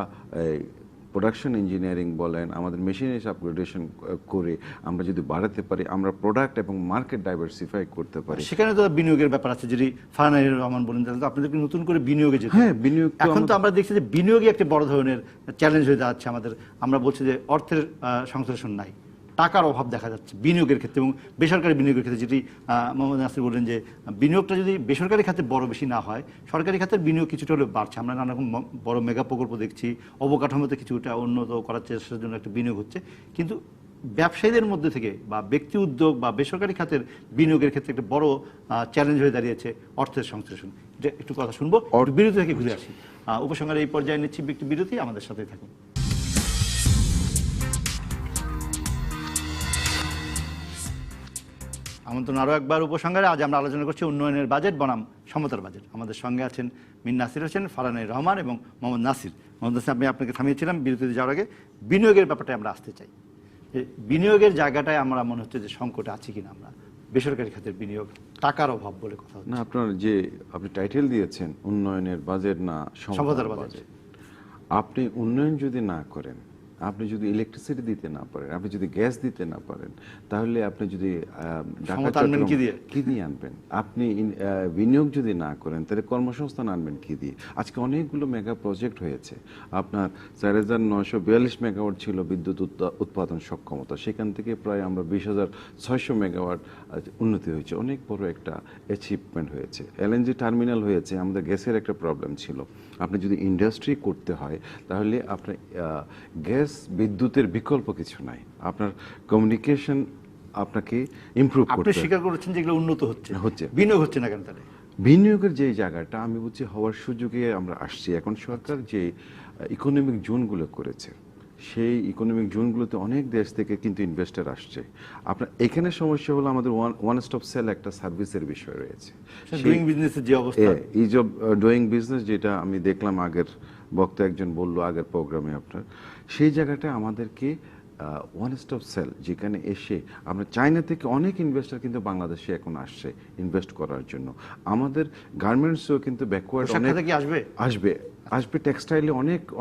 প্রোডাকশন ইঞ্জিনিয়ারিং বলেন, আমাদের মেশিনারিজ আপগ্রেডেশন করে আমরা যদি বাড়াতে পারি, আমরা প্রোডাক্ট এবং মার্কেট ডাইভার্সিফাই করতে পারি। সেখানে তো বিনিয়োগের ব্যাপার আছে। যদি ফারহানা রহমান বলেন তাহলে তো আপনাদেরকে নতুন করে বিনিয়োগে যেতে হবে। হ্যাঁ, বিনিয়োগ তো এখন তো আমরা দেখছি যে বিনিয়োগই একটা বড় ধরনের চ্যালেঞ্জ হয়ে যাচ্ছে আমাদের। আমরা বলছি যে অর্থের সংশ্লেষণ নাই, টাকার অভাব দেখা যাচ্ছে বিনিয়োগের ক্ষেত্রে এবং বেসরকারি বিনিয়োগের ক্ষেত্রে। যেটি মোহাম্মদ নাসির বললেন যে বিনিয়োগটা যদি বেসরকারি খাতে বড় বেশি না হয়, সরকারি খাতের বিনিয়োগ কিছুটা হলেও বাড়ছে। আমরা নানা রকম বড় মেগা প্রকল্প দেখছি, অবকাঠামোতে কিছুটা উন্নত করার চেষ্টার জন্য একটা বিনিয়োগ হচ্ছে। কিন্তু ব্যবসায়ীদের মধ্যে থেকে বা ব্যক্তি উদ্যোগ বা বেসরকারি খাতের বিনিয়োগের ক্ষেত্রে একটা বড় চ্যালেঞ্জ হয়ে দাঁড়িয়েছে অর্থের সংশ্লেষণ। এটা একটু কথা শুনবো, বিরতি থেকে ঘুরে আসি। উপসংহারে এই পর্যায়ে নিচ্ছি একটি বিরতি, আমাদের সাথেই থাকুন। আমন্ত্রণ আরও একবার উপসংহারে। আজ আমরা আলোচনা করছি উন্নয়নের বাজেট বনাম সমতার বাজেট। আমাদের সঙ্গে আছেন মিন নাসির হোসেন, ফারহানা রহমান এবং মোহাম্মদ নাসির। মোহাম্মদ নাসির, আমি আপনাকে থামিয়েছিলাম বিরতিতে যাওয়ার আগে। বিনিয়োগের ব্যাপারটায় আমরা আসতে চাই। যে বিনিয়োগের জায়গাটায় আমরা মনে হচ্ছে যে সংকটে আছি কিনা আমরা, বেসরকারি খাতের বিনিয়োগ, টাকার অভাব বলে কথা হচ্ছে। না, আপনার যে আপনি টাইটেল দিয়েছেন উন্নয়নের বাজেট না সমতার বাজেট, আপনি উন্নয়ন যদি না করেন, আপনি যদি ইলেকট্রিসিটি দিতে না পারেন, আপনি যদি গ্যাস দিতে না পারেন, তাহলে আপনি যদি কি দিয়ে আনবেন? আপনি বিনিয়োগ যদি না করেন, তাহলে কর্মসংস্থান আনবেন কি দিয়ে? আজকে অনেকগুলো মেগা প্রজেক্ট হয়েছে। আপনার ৪,৯৪২ মেগাওয়াট ছিল বিদ্যুৎ উৎপাদন সক্ষমতা, সেখান থেকে প্রায় আমরা ২০,৬০০ মেগাওয়াট উন্নতি হয়েছে। অনেক বড় একটা অ্যাচিভমেন্ট হয়েছে। এলএনজি টার্মিনাল হয়েছে। আমাদের গ্যাসের একটা প্রবলেম ছিল। আপনি যদি ইন্ডাস্ট্রি করতে হয়, তাহলে আপনার গ্যাস বিদ্যুতের বিকল্প কিছু নাই। আপনার কমিউনিকেশন আপনাকে ইমপ্রুভ করতে হবে। আপনি স্বীকার করেছেন যেগুলো উন্নত হচ্ছে, বিনিয়োগ হচ্ছে না কেন তাহলে? বিনিয়োগের যে জায়গাটা আমি বলছি হওয়ার সুযোগে আমরা আসছি। এখন সরকার যে ইকোনমিক জোনগুলো করেছে, সেই ইকোনমিক জোনগুলোতে অনেক দেশ থেকে কিন্তু ইনভেস্টর আসছে। আপনার এখানে সমস্যা হলো আমাদের ওয়ান স্টপ সেল একটা সার্ভিসের বিষয় রয়েছে। ডুইং বিজনেসের যে অবস্থা, ইজ অফ ডুইং বিজনেস, যেটা আমি দেখলাম আগের বক্তা একজন বললো আগের প্রোগ্রামে আপনার, সেই জায়গাটা আমাদেরকে ওয়ান স্টপ সেল, যেখানে এসে আমরা চায়না থেকে অনেক ইনভেস্টর কিন্তু বাংলাদেশে এখন আসছে ইনভেস্ট করার জন্য। আমাদের গার্মেন্টসও কিন্তু ব্যাকওয়ার্ড আসবে টেক্সটাইলে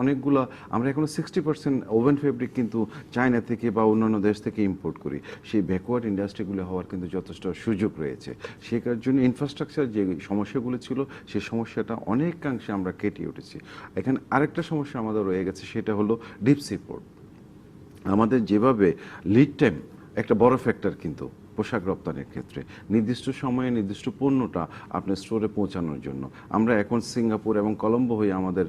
অনেকগুলো। আমরা এখন 60% ওভেন ফেব্রিক কিন্তু চায়না থেকে বা অন্যান্য দেশ থেকে ইম্পোর্ট করি। সেই ব্যাকওয়ার্ড ইন্ডাস্ট্রিগুলো হওয়ার কিন্তু যথেষ্ট সুযোগ রয়েছে। সেটার জন্য ইনফ্রাস্ট্রাকচার যে সমস্যাগুলো ছিল, সেই সমস্যাটা অনেকাংশে আমরা কেটে উঠেছি। এখানে আরেকটা সমস্যা আমাদের রয়ে গেছে, সেটা হলো ডিপ সি পোর্ট। আমাদের যেভাবে লিড টাইম একটা বড় ফ্যাক্টর কিন্তু পোশাক রপ্তানির ক্ষেত্রে, নির্দিষ্ট সময়ে নির্দিষ্ট পণ্যটা আপনার স্টোরে পৌঁছানোর জন্য। আমরা এখন সিঙ্গাপুর এবং কলম্বো হয়ে আমাদের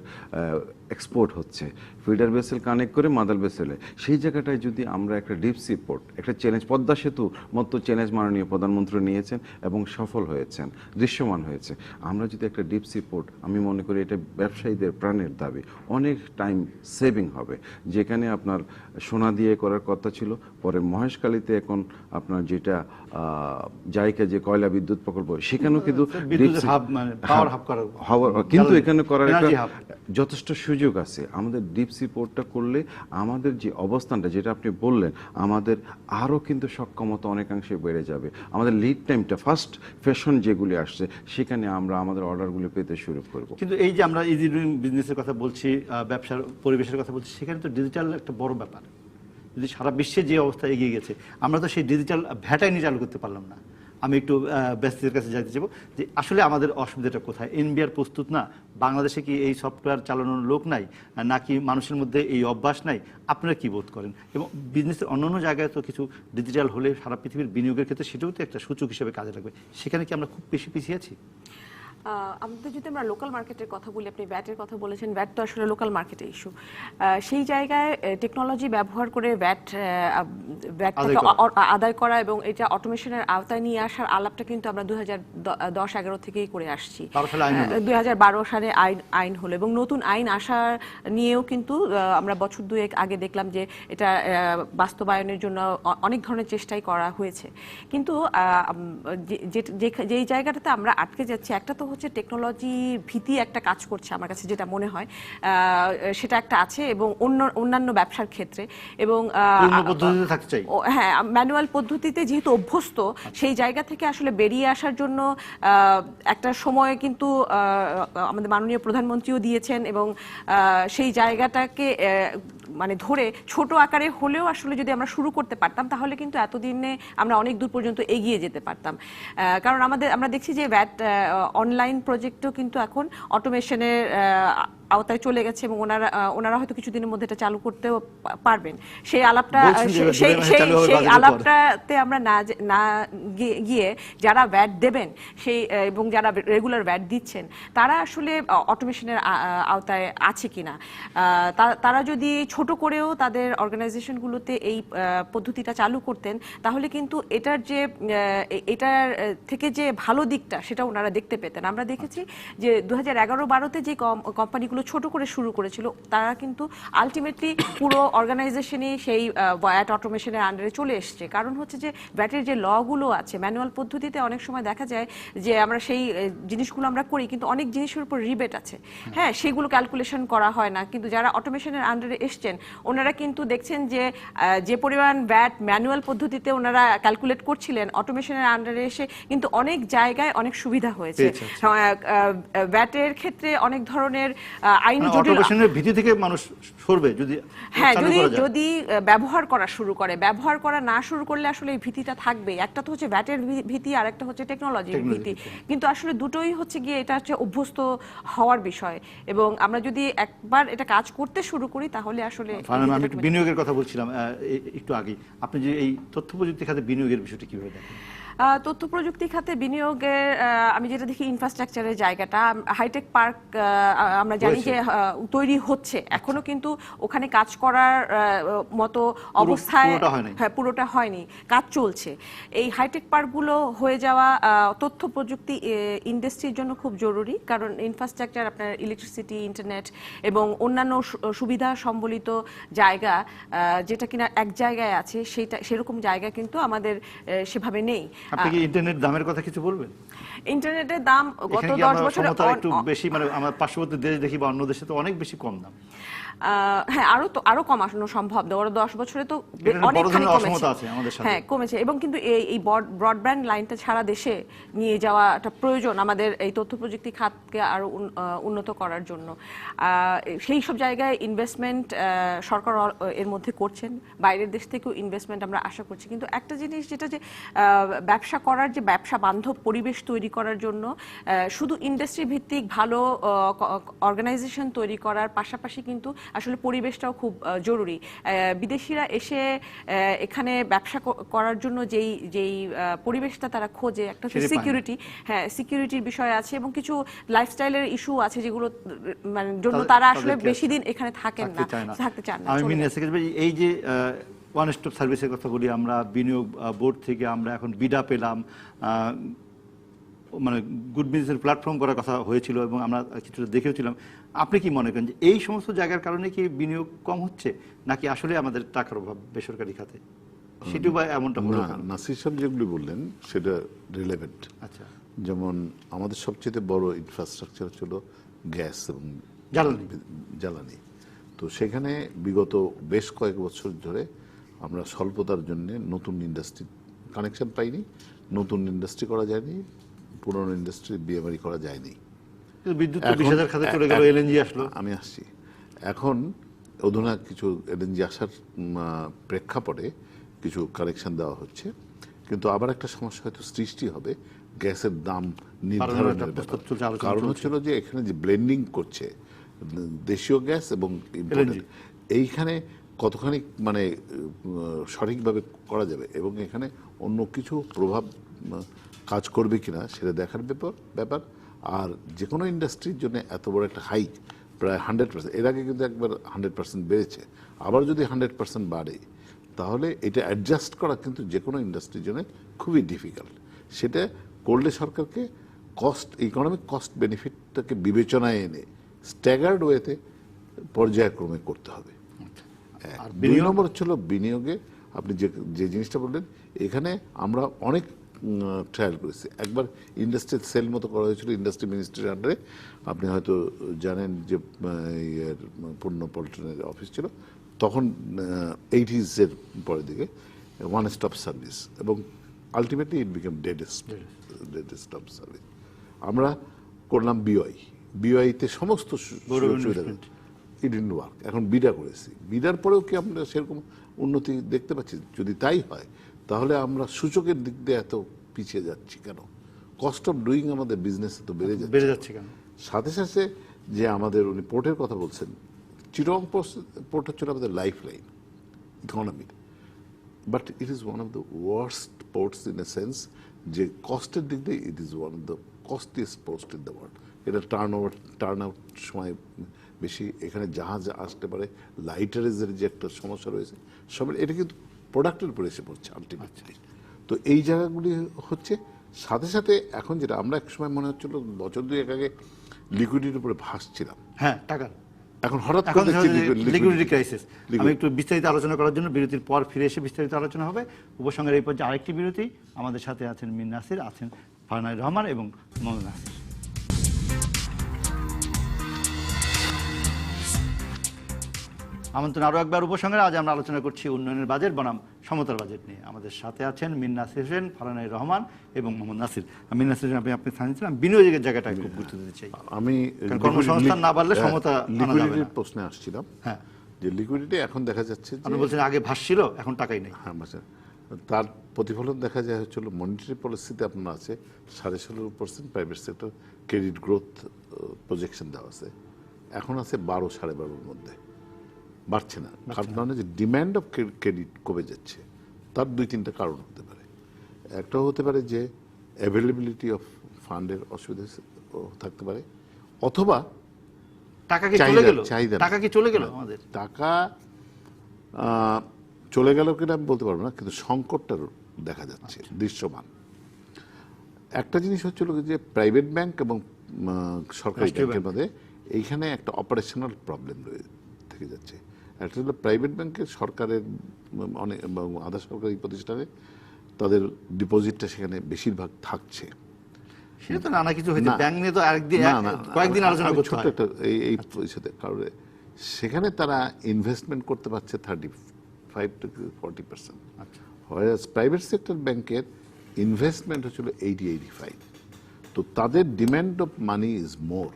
এক্সপোর্ট হচ্ছে, ফিডার ভেসেল কানেক্ট করে মাদার ভেসেলে। সেই জায়গাটায় যদি আমরা একটা ডিপ সি পোর্ট, একটা চ্যালেঞ্জ, পদ্মা সেতু মতো চ্যালেঞ্জ মাননীয় প্রধানমন্ত্রী নিয়েছেন এবং সফল হয়েছেন, দৃশ্যমান হয়েছে। আমরা যদি একটা ডিপ সি পোর্ট, আমি মনে করি এটা ব্যবসায়ীদের প্রাণের দাবি, অনেক টাইম সেভিং হবে। যেখানে আপনার সোনা দিয়ে করার কথা ছিল, পরে মহেশখালীতে এখন আপনার যেটা জায়গা যে কয়লা বিদ্যুৎ প্রকল্প, সেখানেও কিন্তু কিন্তু এখানে করার একটা যথেষ্ট সুযোগ আছে। আমাদের ডিপ সি পোর্টটা করলে আমাদের যে অবস্থানটা, যেটা আপনি বললেন, আমাদের আরও কিন্তু সক্ষমতা অনেকাংশে বেড়ে যাবে। আমাদের লিড টাইমটা, ফার্স্ট ফ্যাশন যেগুলি আসছে, সেখানে আমরা আমাদের অর্ডারগুলো পেতে শুরু করব। কিন্তু এই যে আমরা ইজি ডুইং বিজনেসের কথা বলছি, ব্যবসার পরিবেশের কথা বলছি, সেখানে তো ডিজিটাল একটা বড় ব্যাপার। যদি সারা বিশ্বে যে অবস্থা এগিয়ে গেছে, আমরা তো সেই ডিজিটাল ভ্যাটাই নিয়ে চালু করতে পারলাম না। আমি একটু ব্যক্তিদের কাছে জানতে চাইব যে আসলে আমাদের অসুবিধাটা কোথায়? এনবিআর প্রস্তুত না? বাংলাদেশে কি এই সফটওয়্যার চালানোর লোক নাই, নাকি মানুষের মধ্যে এই অভ্যাস নাই? আপনারা কি বোধ করেন? এবং বিজনেসের অন্যান্য জায়গায় তো কিছু ডিজিটাল হলে সারা পৃথিবীর বিনিয়োগের ক্ষেত্রে সেটাও তো একটা সূচক হিসেবে কাজে লাগবে। সেখানে কি আমরা খুব বেশি পিছিয়ে আছি? আমাদের যদি আমরা লোকাল মার্কেটের কথা বলি, আপনি ভ্যাটের কথা বলেছেন, ভ্যাট তো আসলে লোকাল মার্কেটের ইস্যু। সেই জায়গায় টেকনোলজি ব্যবহার করে ভ্যাটটাকে আদায় করা এবং এটা অটোমেশনের আওতায় নিয়ে আসার আলাপটা কিন্তু আমরা 2010-11 থেকেই করে আসছি। 2012 সালে আইন হলো এবং নতুন আইন আসার নিয়েও কিন্তু আমরা বছর দুয়েক আগে দেখলাম যে এটা বাস্তবায়নের জন্য অনেক ধরনের চেষ্টাই করা হয়েছে। কিন্তু যেই জায়গাটাতে আমরা আটকে যাচ্ছি, একটা তো হচ্ছে টেকনোলজি ভীতি একটা কাজ করছে আমার কাছে যেটা মনে হয়, সেটা একটা আছে এবং অন্যান্য ব্যবসার ক্ষেত্রে এবং পদ্ধতিতে থাকতে চাই। হ্যাঁ, ম্যানুয়াল পদ্ধতিতে যেহেতু অভ্যস্ত, সেই জায়গা থেকে আসলে বেরিয়ে আসার জন্য একটা সময় কিন্তু আমাদের মাননীয় প্রধানমন্ত্রীও দিয়েছেন এবং সেই জায়গাটাকে মানে ধরে ছোট আকারে হলেও আসলে যদি আমরা শুরু করতে পারতাম তাহলে কিন্তু এতদিনে আমরা অনেক দূর পর্যন্ত এগিয়ে যেতে পারতাম। কারণ আমরা দেখছি যে ভ্যাট অনলাইন প্রজেক্টও কিন্তু এখন অটোমেশনের আওতায় চলে গেছে এবং ওনারা হয়তো কিছুদিনের মধ্যে এটা চালু করতেও পারবেন। সেই আলাপটাতে আমরা না গিয়ে যারা ভ্যাট দেবেন সেই এবং যারা রেগুলার ভ্যাট দিচ্ছেন তারা আসলে অটোমেশনের আওতায় আছে কিনা, তারা যদি ছোট করেও তাদের অর্গানাইজেশনগুলোতে এই পদ্ধতিটা চালু করতেন তাহলে কিন্তু এটার থেকে যে ভালো দিকটা সেটা ওনারা দেখতে পেতেন। আমরা দেখেছি যে 2011-12-তে যে কোম্পানিগুলো ছোট করে শুরু করেছিল তারা কিন্তু আলটিমেটলি পুরো অর্গানাইজেশনই সেই ভ্যাট অটোমেশনের আন্ডারে চলে এসছে। কারণ হচ্ছে যে ভ্যাটের যে লগুলো আছে ম্যানুয়াল পদ্ধতিতে অনেক সময় দেখা যায় যে আমরা সেই জিনিসগুলো আমরা করি কিন্তু অনেক জিনিসের উপর রিবেট আছে, হ্যাঁ, সেগুলো ক্যালকুলেশন করা হয় না। কিন্তু যারা অটোমেশনের আন্ডারে এসছেন ওনারা কিন্তু দেখছেন যে পরিমাণ ভ্যাট ম্যানুয়াল পদ্ধতিতে ওনারা ক্যালকুলেট করছিলেন, অটোমেশনের আন্ডারে এসে কিন্তু অনেক জায়গায় অনেক সুবিধা হয়েছে। ভ্যাটের ক্ষেত্রে অনেক ধরনের আইনি অটোমেশনের ভীতি থেকে মানুষ সরবে যদি, হ্যাঁ, যদি ব্যবহার করা শুরু করে। ব্যবহার করা না শুরু করলে আসলে এই ভীতিটা থাকবে। একটা তো হচ্ছে ভ্যাটের ভীতি আর একটা হচ্ছে টেকনোলজির ভীতি, কিন্তু আসলে দুটোই হচ্ছে গিয়ে এটা হচ্ছে অভ্যস্ত হওয়ার বিষয় এবং আমরা যদি একবার এটা কাজ করতে শুরু করি তাহলে আসলে আমি একটু বিনিয়োগের কথা বলছিলাম একটু আগে, আপনি যে এই তথ্য প্রযুক্তি খাতে বিনিয়োগের বিষয়টি কিভাবে দেখেন? তথ্য প্রযুক্তি খাতে বিনিয়োগের আমি যেটা দেখি ইনফ্রাস্ট্রাকচারের জায়গাটা, হাইটেক পার্ক আমরা জানি যে তৈরি হচ্ছে, এখনো কিন্তু ওখানে কাজ করার মতো অবস্থায় পুরোটা হয়নি, কাজ চলছে। এই হাইটেক পার্কগুলো হয়ে যাওয়া তথ্য প্রযুক্তি ইন্ডাস্ট্রির জন্য খুব জরুরি, কারণ ইনফ্রাস্ট্রাকচার আপনার ইলেকট্রিসিটি, ইন্টারনেট এবং অন্যান্য সুবিধা সম্বলিত জায়গা যেটা কিনা এক জায়গায় আছে সেরকম জায়গা কিন্তু আমাদের সেভাবে নেই। আপনি কি ইন্টারনেট দামের কথা কিছু বলবেন? ইন্টারনেটের দাম গত 10 বছরে একটু বেশি, মানে আমার পার্শ্ববর্তী দেশ দেখি বা অন্য দেশে তো অনেক বেশি কম দাম। হ্যাঁ, আরো কমানো সম্ভব। 10 বছরে তো অনেকখানি কমেছে, হ্যাঁ কমেছে এবং কিন্তু এই ব্রডব্যান্ড লাইনটা সারা দেশে নিয়ে যাওয়াটা প্রয়োজন আমাদের এই তথ্য প্রযুক্তি খাতকে আরো উন্নত করার জন্য। সেই সব জায়গায় ইনভেস্টমেন্ট সরকার এর মধ্যে করছেন, বাইরের দেশ থেকেও ইনভেস্টমেন্ট আমরা আশা করছি। কিন্তু একটা জিনিস যেটা যে ব্যবসা করার যে ব্যবসা বান্ধব পরিবেশ তৈরি করার জন্য শুধু ইন্ডাস্ট্রি ভিত্তিক ভালো অর্গানাইজেশন তৈরি করার পাশাপাশি কিন্তু আসলে পরিবেশটাও খুব জরুরি। বিদেশিরা এসে এখানে ব্যবসা করার জন্য যেই পরিবেশটা তারা খোঁজে, একটা সিকিউরিটি, হ্যাঁ সিকিউরিটির বিষয় আছে এবং কিছু লাইফস্টাইলের ইস্যু আছে যেগুলো মানে জন্য তারা আসলে বেশি দিন এখানে থাকতে চান না। এই যে ওয়ান স্টপ সার্ভিসের কথা বলি আমরা, বিনিয়োগ বোর্ড থেকে আমরা এখন বিডা পেলাম, মানে গুড বিজনেসের প্ল্যাটফর্ম করার কথা হয়েছিল এবং আমরা কিছুটা দেখেওছিলাম। আপনি কি মনে করেন যে এই সমস্ত জায়গার কারণে কি বিনিয়োগ কম হচ্ছে নাকি আসলে আমাদের টাকার অভাব বেসরকারি খাতে? সেটিও বা এমনটা হলো না? নাসির সাহেব যেগুলি বললেন সেটা রিলেভেন্ট। আচ্ছা, যেমন আমাদের সবচেয়ে বড় ইনফ্রাস্ট্রাকচার ছিল গ্যাস এবং জ্বালানি। তো সেখানে বিগত বেশ কয়েক বছর ধরে আমরা স্বল্পতার জন্য নতুন ইন্ডাস্ট্রি কানেকশন পাইনি, নতুন ইন্ডাস্ট্রি করা যায়নি, পুরনো ইন্ডাস্ট্রি বিয়েবাড়ি করা যায়নি। বিদ্যুৎ 20,000 খাতে চলে গেল, এলএনজি আসলো। আমি আসছি, এখন অধুনা কিছু এলএনজি আসার প্রেক্ষাপটে কিছু কানেকশন দেওয়া হচ্ছে, কিন্তু আবার একটা সমস্যা হয়তো সৃষ্টি হবে গ্যাসের দাম নির্ধারণের ব্যাপারে। কারণ হচ্ছিল যে এখানে যে ব্লেন্ডিং করছে দেশীয় গ্যাস এবং এইখানে কতখানি মানে সঠিকভাবে করা যাবে এবং এখানে অন্য কিছু প্রভাব কাজ করবে কিনা সেটা দেখার ব্যাপার। আর যে কোনো ইন্ডাস্ট্রির জন্য এত বড় একটা হাইক প্রায় 100%, এর আগে কিন্তু একবার 100% বেড়েছে, আবার যদি 100% বাড়ে তাহলে এটা অ্যাডজাস্ট করা কিন্তু যে কোনো ইন্ডাস্ট্রির জন্য খুবই ডিফিকাল্ট। সেটা করলে সরকারকে ইকোনমিক কস্ট বেনিফিটটাকে বিবেচনায় এনে স্ট্যাগার্ড ওয়েতে পর্যায়ক্রমে করতে হবে। আর 2 নম্বর হচ্ছিল বিনিয়োগে আপনি যে জিনিসটা বললেন, এখানে আমরা অনেক ট্রায়াল করেছি। একবার ইন্ডাস্ট্রিয়াল সেল মতো করা হয়েছিল ইন্ডাস্ট্রি মিনিস্ট্রির আন্ডারে। আপনি হয়তো জানেন যে পূর্ণ পল্টনের অফিস ছিল তখন, 80s-এর পরের দিকে, ওয়ান স্টপ সার্ভিস, এবং ultimately it became deadest stop service. আমরা করলাম বিওআইতে সমস্ত সুবিধা, ইট ডিডন্ট ওয়ার্ক। এখন বিডা করেছি, বিডার পরেও কি আমরা সেরকম উন্নতি দেখতে পাচ্ছি? যদি তাই হয় তাহলে আমরা সূচকের দিক দিয়ে এত পিছিয়ে যাচ্ছি কেন? কস্ট অফ ডুইং আমাদের বিজনেস তো বেড়ে যাচ্ছে কেন? সাথে সাথে যে আমাদের উনি পোর্টের কথা বলছেন, চিটং পোর্ট হচ্ছে আমাদের লাইফ লাইন ইকোনমির, but it is one of the worst ports in a sense যে কস্টের দিক দিয়ে it is one of the costliest port in the world. এটা টার্ন আউট সময় বেশি, এখানে জাহাজ আসতে পারে, লাইটারেজের যে একটা সমস্যা রয়েছে সবের, এটা কিন্তু প্রোডাক্টের উপরে এসে পড়ছে আলটিমেটলি। তো এই জায়গাগুলি হচ্ছে। সাথে সাথে এখন যেটা আমরা এক সময় মনে হচ্ছিল বছর দুই আগে লিকুইডিটির উপরে ভাসছিলাম, হ্যাঁ টাকার, এখন হঠাৎ এখন করে লিকুইডিটি ক্রাইসিস। আমি একটু বিস্তারিত আলোচনা করার জন্য বিরতির পর ফিরে এসে বিস্তারিত আলোচনা হবে। উপসংহারের এই পর্যায়ে আরেকটি বিরতি। আমাদের সাথে আছেন মীর নাসির, আছেন ফারহানা রহমান এবং মোহাম্মদ নাসির। আমন্ত্রণ আরও একবার উপসংহারে। আজ আমরা আলোচনা করছি উন্নয়নের বাজেট বনাম সমতার বাজেট নিয়ে। আমাদের সাথে আছেন মীর নাসির হোসেন, ফারহানা রহমান এবং মোহাম্মদ নাসির। মীর নাসির হোসেন, আপনি স্থানীয় বিনিয়োগের জায়গাটা খুব গুরুত্ব দিতে চাই। আমি কর্মসংস্থান না বাড়লে সমতা লিকুইডিটির প্রশ্নে আসছিলাম। হ্যাঁ, যে লিকুইডিটি এখন দেখা যাচ্ছে, আপনি বলছেন আগে ভাসছিল, এখন টাকাই নেই। হ্যাঁ, তার প্রতিফলন দেখা যায় হচ্ছিল মনিটারি পলিসিতে আপনার আছে 16.5% private sector credit growth projection দেওয়া আছে, এখন আছে 12-12.5-এর মধ্যে, বাড়ছে না। কারণ যে ডিম্যান্ড অফ ক্রেডিট কমে যাচ্ছে, তার 2-3টা কারণ হতে পারে। একটা হতে পারে যে অ্যাভেলেবিলিটি অফ ফান্ডের অসুবিধা থাকতে পারে, অথবা টাকা কি চলে গেল, চাহিদা টাকা কি চলে গেল, আমাদের টাকা চলে গেল কিনা আমি বলতে পারবো না, কিন্তু সংকটটা দেখা যাচ্ছে দৃশ্যমান। একটা জিনিস হচ্ছিল যে প্রাইভেট ব্যাংক এবং সরকারি ব্যাংকের মধ্যে এইখানে একটা অপারেশনাল প্রবলেম থেকে যাচ্ছে। একটা হলো প্রাইভেট ব্যাংকের সরকারের অনেক আধা সরকারি প্রতিষ্ঠানে তাদের ডিপোজিটটা সেখানে বেশিরভাগ থাকছে। সেটা তো নানা কিছু হয়েছে, ব্যাংক নিয়ে তো কয়েকদিন আলোচনা করতে হয় এই পরিষদে, কারণ সেখানে তারা ইনভেস্টমেন্ট করতে পারছে 35-40%, হোয়ারাস প্রাইভেট সেক্টর ব্যাংকের ইনভেস্টমেন্ট হচ্ছিল 80-85। তো তাদের demand of money is more.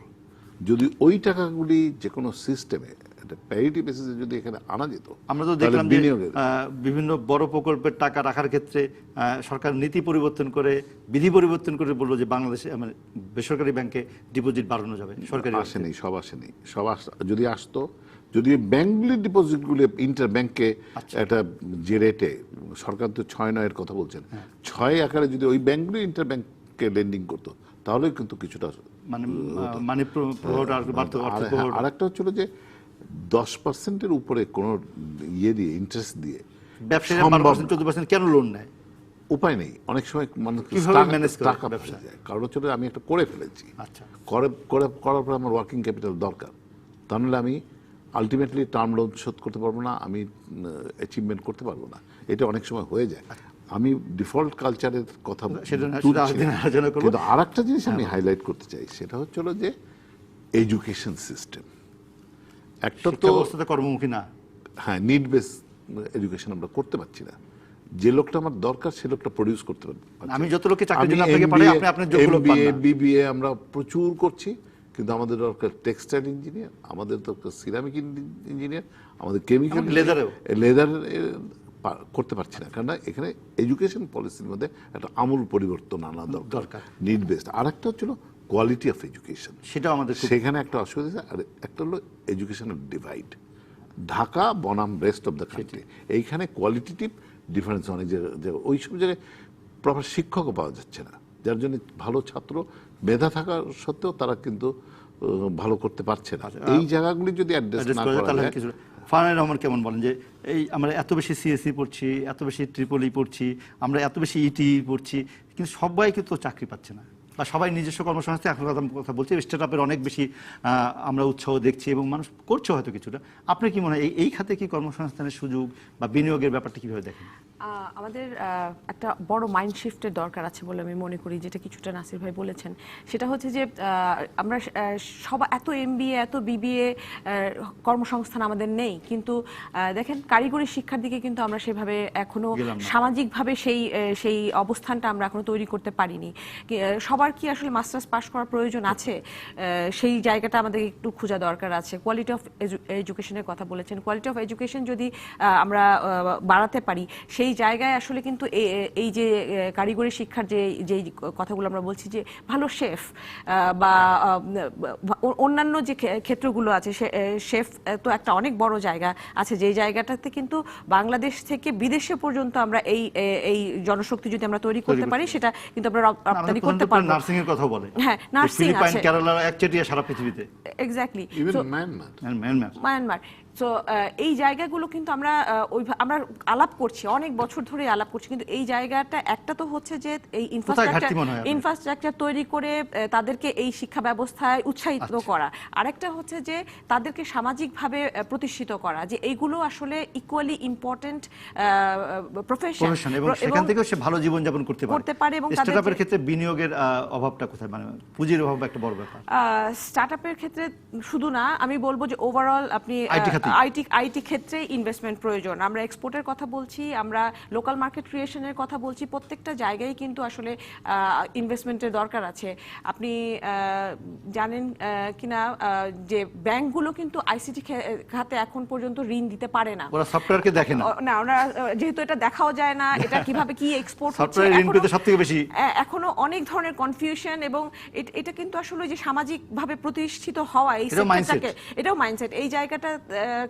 যদি ওই টাকাগুলি যে কোনো সিস্টেমে একটা প্যারিটি বেসিসে যদি এখানে আনা যেত, আমরা তো দেখলাম যে বিভিন্ন বড় প্রকল্পের টাকা রাখার ক্ষেত্রে সরকার নীতি পরিবর্তন করে, বিধি পরিবর্তন করে বললো যে বাংলাদেশে মানে বেসরকারি ব্যাংকে ডিপোজিট বাড়ানো যাবে। সরকারি আসেনি, সব আসেনি, যদি আসতো, যদি ব্যাংকগুলির ডিপোজিটগুলি ইন্টার ব্যাংকে একটা যে রেটে, সরকার তো 6-9-এর কথা বলছেন, 6 আকারে যদি ওই ব্যাংকগুলি ইন্টার ব্যাংকে লেন্ডিং করতো তাহলে কিন্তু কিছুটা মানে আর একটা হচ্ছিল যে 10%-এর উপরে কোনো ইয়ে দিয়ে, ইন্টারেস্ট দিয়ে ব্যবসায়ীরা 12%-14% কেন লোন নেয়? উপায় নেই, অনেক সময় মানুষ টাকা ব্যবসা যায়। কারণ হচ্ছে আমি একটা করে ফেলেছি, করার পর আমার ওয়ার্কিং ক্যাপিটাল দরকার, তাহলে আমি আলটিমেটলি টার্ম লোন শোধ করতে পারবো না, আমি অ্যাচিভমেন্ট করতে পারবো না। এটা অনেক সময় হয়ে যায়। আমি ডিফল্ট কালচারের কথা, কিন্তু আর একটা জিনিস আমি হাইলাইট করতে চাই, সেটা হচ্ছিল যে এডুকেশন সিস্টেম। একটা তো কর্মমুখী না, হ্যাঁ, নিড বেস এডুকেশন আমরা করতে পারছি না। যে লোকটা আমার দরকার সে লোকটা প্রডিউস করতে পারবে। আমি যত লোককে চাকরির জন্য আপনাকে পাঠাই, আপনি আপনার যোগ্য লোক পান না। বিবিএ আমরা প্রচুর করছি, কিন্তু আমাদের দরকার টেক্সটাইল ইঞ্জিনিয়ার, আমাদের দরকার সিরামিক ইঞ্জিনিয়ার, আমাদের কেমিক্যাল, লেদার করতে পারছি না। কারণ এখানে এডুকেশন পলিসির মধ্যে একটা আমূল পরিবর্তন আনা দরকার, নিড বেসড। আর একটা হচ্ছিল কোয়ালিটি অফ এডুকেশন, সেটা আমাদের সেখানে একটা অসুবিধা। আর একটা হলো এডুকেশনের ডিভাইড, ঢাকা বনাম রেস্ট অফ দ্য কান্ট্রি, এইখানে কোয়ালিটিটিভ ডিফারেন্স অনেক জায়গায়। ওই সব জায়গায় প্রপার শিক্ষকও পাওয়া যাচ্ছে না, যার জন্য ভালো ছাত্র মেধা থাকা সত্ত্বেও তারা কিন্তু ভালো করতে পারছে না। এই জায়গাগুলি যদি অ্যাড্রেস না করা যায়। ফারহানা রহমান কেমন বলেন যে এই আমরা এত বেশি সিএসসি পড়ছি, এত বেশি ট্রিপল ই পড়ছি, আমরা এত বেশি ইটি পড়ছি, কিন্তু সবাই কিন্তু চাকরি পাচ্ছে না। বা সবাই নিজস্ব কর্মসংস্থান, এখন কথা বলছি স্টার্টআপের অনেক বেশি আমরা উৎসাহ দেখছি এবং মানুষ করছে হয়তো কিছুটা। আপনার কি মনে হয় এই খাতে কি কর্মসংস্থানের সুযোগ বা বিনিয়োগের ব্যাপারটা কিভাবে দেখেন? আমাদের একটা বড় মাইন্ড শিফটের দরকার আছে বলে আমি মনে করি, যেটা কিছুটা নাসির ভাই বলেছেন। সেটা হচ্ছে যে আমরা সবাই এত MBA এত BBA কর্মসংস্থান আমাদের নেই, কিন্তু দেখেন কারিগরি শিক্ষার দিকে কিন্তু আমরা সেভাবে এখনো সামাজিকভাবে সেই অবস্থানটা আমরা এখনো তৈরি করতে পারিনি। সবার কি আসলে মাস্টার্স পাস করার প্রয়োজন আছে? সেই জায়গাটা আমাদের একটু খোঁজা দরকার আছে। কোয়ালিটি অফ এডুকেশনের কথা বলেছেন, কোয়ালিটি অফ এডুকেশন যদি আমরা বাড়াতে পারি, সেই জায়গায় আসলে কিন্তু এই যে কারিগরি শিক্ষার যে কথাগুলো আমরা বলছি, যে ভালো শেফ বা অন্যান্য যে ক্ষেত্রগুলো আছে, শেফ তো একটা অনেক বড় জায়গা আছে, যে জায়গাটাতে কিন্তু বাংলাদেশ থেকে বিদেশে পর্যন্ত আমরা এই জনশক্তি যদি আমরা তৈরি করতে পারি, সেটা কিন্তু আমরা রপ্তানি করতে পারবো। নার্সিং এর কথা বলে, হ্যাঁ নার্সিং আছে, কেরালা একচেটিয়া সারা পৃথিবীতে, এক্স্যাক্টলি মায়ানমার। সো এই জায়গাগুলো কিন্তু আমরা আলাপ করছি, অনেক বছর ধরে আলাপ করছি, কিন্তু এই জায়গাটা একটা তো হচ্ছে যে এই ইনফ্রাস্ট্রাকচার তৈরি করে তাদেরকে এই শিক্ষা ব্যবস্থায় উৎসাহিত করা, আরেকটা হচ্ছে যে তাদেরকে সামাজিকভাবে প্রতিষ্ঠিত করা, যে এইগুলো আসলে ইকুয়ালি ইম্পর্টেন্ট প্রফেশন এবং সেখান থেকে সে ভালো জীবন যাপন করতে পারে। এবং স্টার্টআপের ক্ষেত্রে বিনিয়োগের অভাবটা কোথায়, মানে পুঁজির অভাব একটা বড় ব্যাপার। স্টার্টআপের ক্ষেত্রে শুধু না, আমি বলবো যে ওভারঅল আপনি আইটি ক্ষেত্রে ইনভেস্টমেন্ট প্রয়োজন। আমরা এক্সপোর্টের কথা বলছি, আমরা লোকাল মার্কেট ক্রিয়েশনের কথা বলছি, প্রত্যেকটা জায়গায় কিন্তু আসলে ইনভেস্টমেন্টের দরকার আছে। আপনি জানেন কিনা যে ব্যাংকগুলো কিন্তু আইসিটি খাতে এখন পর্যন্ত ঋণ দিতে পারে না, ওরা সফটওয়্যারকে দেখে না, ওরা যেহেতু এটা দেখাও যায় না এটা কিভাবে কি এক্সপোর্ট হচ্ছে, এখনো অনেক ধরনের কনফিউশন, এবং এটা কিন্তু আসলে যে সামাজিকভাবে প্রতিষ্ঠিত হওয়া এই সেক্টরটাকে, এটাও মাইন্ডসেট, এই জায়গাটা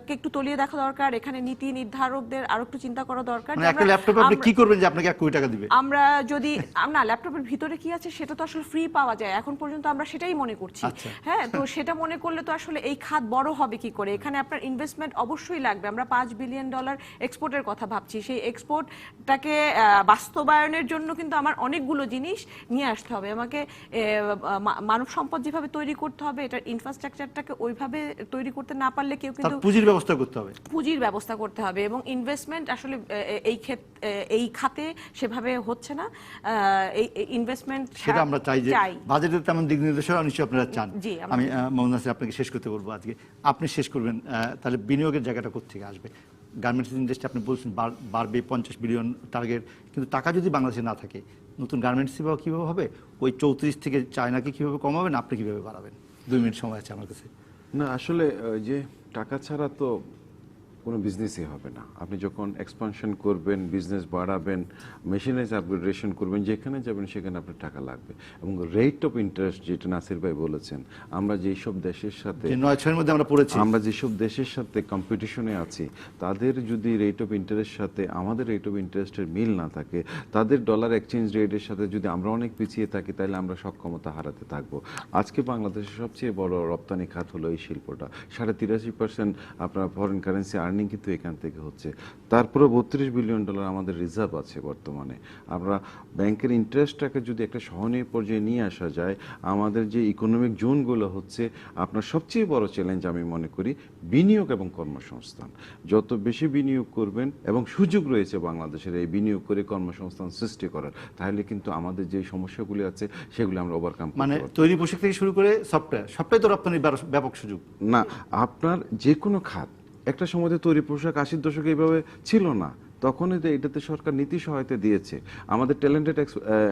কে একটু তলিয়ে দেখা দরকার। এখানে নীতি নির্ধারকদের আরো একটু চিন্তা করা দরকার। একটা ল্যাপটপে আপনি কি করবেন যে আপনাকে 1 কোটি টাকা দিবে? আমরা যদি না, ল্যাপটপের ভিতরে কি আছে সেটা তো আসলে ফ্রি পাওয়া যায়, এখন পর্যন্ত আমরা সেটাই মনে করছি। হ্যাঁ, তো সেটা মনে করলে তো আসলে এই খাত বড় হবে কি করে? এখানে আপনার ইনভেস্টমেন্ট অবশ্যই লাগবে। আমরা $5 বিলিয়ন এক্সপোর্টের কথা ভাবছি, সেই এক্সপোর্টটাকে বাস্তবায়নের জন্য কিন্তু আমার অনেকগুলো জিনিস নিয়ে আসতে হবে। আমাকে মানব সম্পদ যেভাবে তৈরি করতে হবে, এটার ইনফ্রাস্ট্রাকচারটাকে ওইভাবে তৈরি করতে না পারলে কেউ কিন্তু পুঁজির ব্যবস্থা করতে হবে, এবং ইনভেস্টমেন্ট আসলে এই খাতে সেভাবে হচ্ছে না। এই ইনভেস্টমেন্ট সেটা আমরা চাই যে বাজেটের তেমন দিক নির্দেশনা নিশ্চয়ই আপনারা চান। আমি মোহাম্মদ নাসির আপনাকে শেষ করতে বলবো আজকে, আপনি শেষ করবেন। তাহলে বিনিয়োগের জায়গাটা কোত্থেকে আসবে? গার্মেন্টস ইন্ডাস্ট্রি আপনি বলছেন বাড়বে 50 বিলিয়ন টার্গেট, কিন্তু টাকা যদি বাংলাদেশে না থাকে, নতুন গার্মেন্টস বিভাগ কীভাবে হবে? ওই 34 থেকে চায়নাকে কীভাবে কমাবেন, আপনি কীভাবে বাড়াবেন? 2 মিনিট সময় আছে আমার কাছে। না, আসলে যে টাকা ছাড়া তো কোনো বিজনেসই হবে না। আপনি যখন এক্সপানশন করবেন, বিজনেস বাড়াবেন, মেশিনারিজ আপগ্রেডেশন করবেন, যেখানে যাবেন সেখানে আপনার টাকা লাগবে। এবং রেট অফ ইন্টারেস্ট, যেটা নাসির ভাই বলেছেন, আমরা যেসব দেশের সাথে 9-6 মধ্যে আমরা পড়েছি, আমরা যেসব দেশের সাথে কম্পিটিশনে আছি, তাদের যদি রেট অফ ইন্টারেস্ট সাথে আমাদের রেট অফ ইন্টারেস্টের মিল না থাকে, তাদের ডলার এক্সচেঞ্জ রেটের সাথে যদি আমরা অনেক পিছিয়ে থাকি, তাহলে আমরা সক্ষমতা হারাতে থাকবো। আজকে বাংলাদেশের সবচেয়ে বড় রপ্তানি খাত হলো এই শিল্পটা। 83% আপনার ফরেন কারেন্সি কিন্তু এখান থেকে হচ্ছে। তারপরে $32 বিলিয়ন আমাদের রিজার্ভ আছে বর্তমানে। আমরা ব্যাংকের ইন্টারেস্টটাকে যদি একটা সহনীয় পর্যায়ে নিয়ে আসা যায়, আমাদের যে ইকোনমিক জোনগুলো হচ্ছে, আপনার সবচেয়ে বড় চ্যালেঞ্জ আমি মনে করি বিনিয়োগ এবং কর্মসংস্থান। যত বেশি বিনিয়োগ করবেন, এবং সুযোগ রয়েছে বাংলাদেশের এই বিনিয়োগ করে কর্মসংস্থান সৃষ্টি করার, তাহলে কিন্তু আমাদের যে সমস্যাগুলি আছে সেগুলি আমরা ওভারকাম করতে পারব। মানে তৈরি পোশাক থেকে শুরু করে সবটাই তো রপ্তানির ব্যাপক সুযোগ না। আপনার যে কোনো খাত, একটা সময় তৈরি পোশাক 80 দশকে এইভাবে ছিল না, তখনই তো এটাতে সরকার নীতি সহায়তা দিয়েছে। আমাদের ট্যালেন্টেড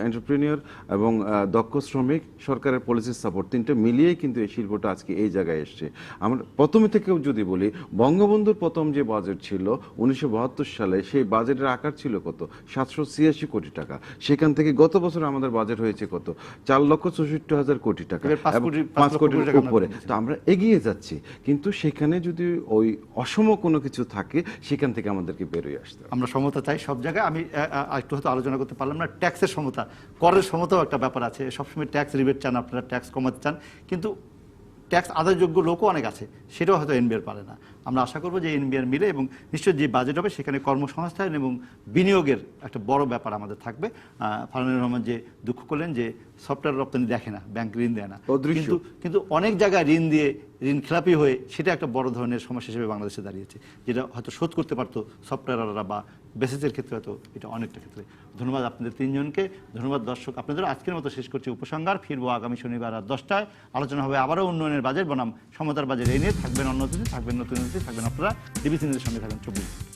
এন্টারপ্রেনিয়র এবং দক্ষ শ্রমিক, সরকারের পলিসি সাপোর্ট, তিনটা মিলিয়েই কিন্তু এই শিল্পটা আজকে এই জায়গায় এসছে। আমরা প্রথমে থেকেও যদি বলি, বঙ্গবন্ধুর প্রথম যে বাজেট ছিল 1972 সালে, সেই বাজেটের আকার ছিল কত? 786 কোটি টাকা। সেখান থেকে গত বছর আমাদের বাজেট হয়েছে কত? 4,64,000 কোটি টাকা, 5 কোটির উপরে। তো আমরা এগিয়ে যাচ্ছি, কিন্তু সেখানে যদি ওই অসম কোনো কিছু থাকে, সেখান থেকে আমাদেরকে বেরোয় আসতে হবে। আমরা সমতা চাই সব জায়গায়। আমি একটু হয়তো আলোচনা করতে পারলাম না, ট্যাক্সের সমতা, করের সমতাও একটা ব্যাপার আছে। সবসময় ট্যাক্স রিবেট চান, আপনারা ট্যাক্স কমাতে চান, কিন্তু ট্যাক্স আদায়যোগ্য লোকও অনেক আছে, সেটাও হয়তো এনবিআর পারে না। আমরা আশা করব যে এনবিআর মিলে এবং নিশ্চয়ই যে বাজেট হবে সেখানে কর্মসংস্থান এবং বিনিয়োগের একটা বড় ব্যাপার আমাদের থাকবে। ফারহানুর রহমান যে দুঃখ করলেন যে সফটওয়্যার রপ্তানি দেখে না, ব্যাংক ঋণ দেয় না, কিন্তু অনেক জায়গায় ঋণ দিয়ে ঋণ খেলাপি হয়ে সেটা একটা বড় ধরনের সমস্যা হিসেবে বাংলাদেশে দাঁড়িয়েছে, যেটা হয়তো শোধ করতে পারতো সফটওয়্যাররা বা বেসিসের ক্ষেত্রে হয়তো এটা অনেকটা ক্ষেত্রে। ধন্যবাদ আপনাদের তিনজনকে, ধন্যবাদ দর্শক আপনাদের। আজকের মতো শেষ করছি উপসংহার। ফিরবো আগামী শনিবার রাত 10টায়। আলোচনা হবে আবারও উন্নয়নের বাজেট বনাম সমতার বাজেট। এই নিয়ে থাকবেন অন্য অতিথি, থাকবেন নতুন অতিথি, থাকবেন আপনারা। ডিবিসি নিউজের সঙ্গে থাকবেন 24।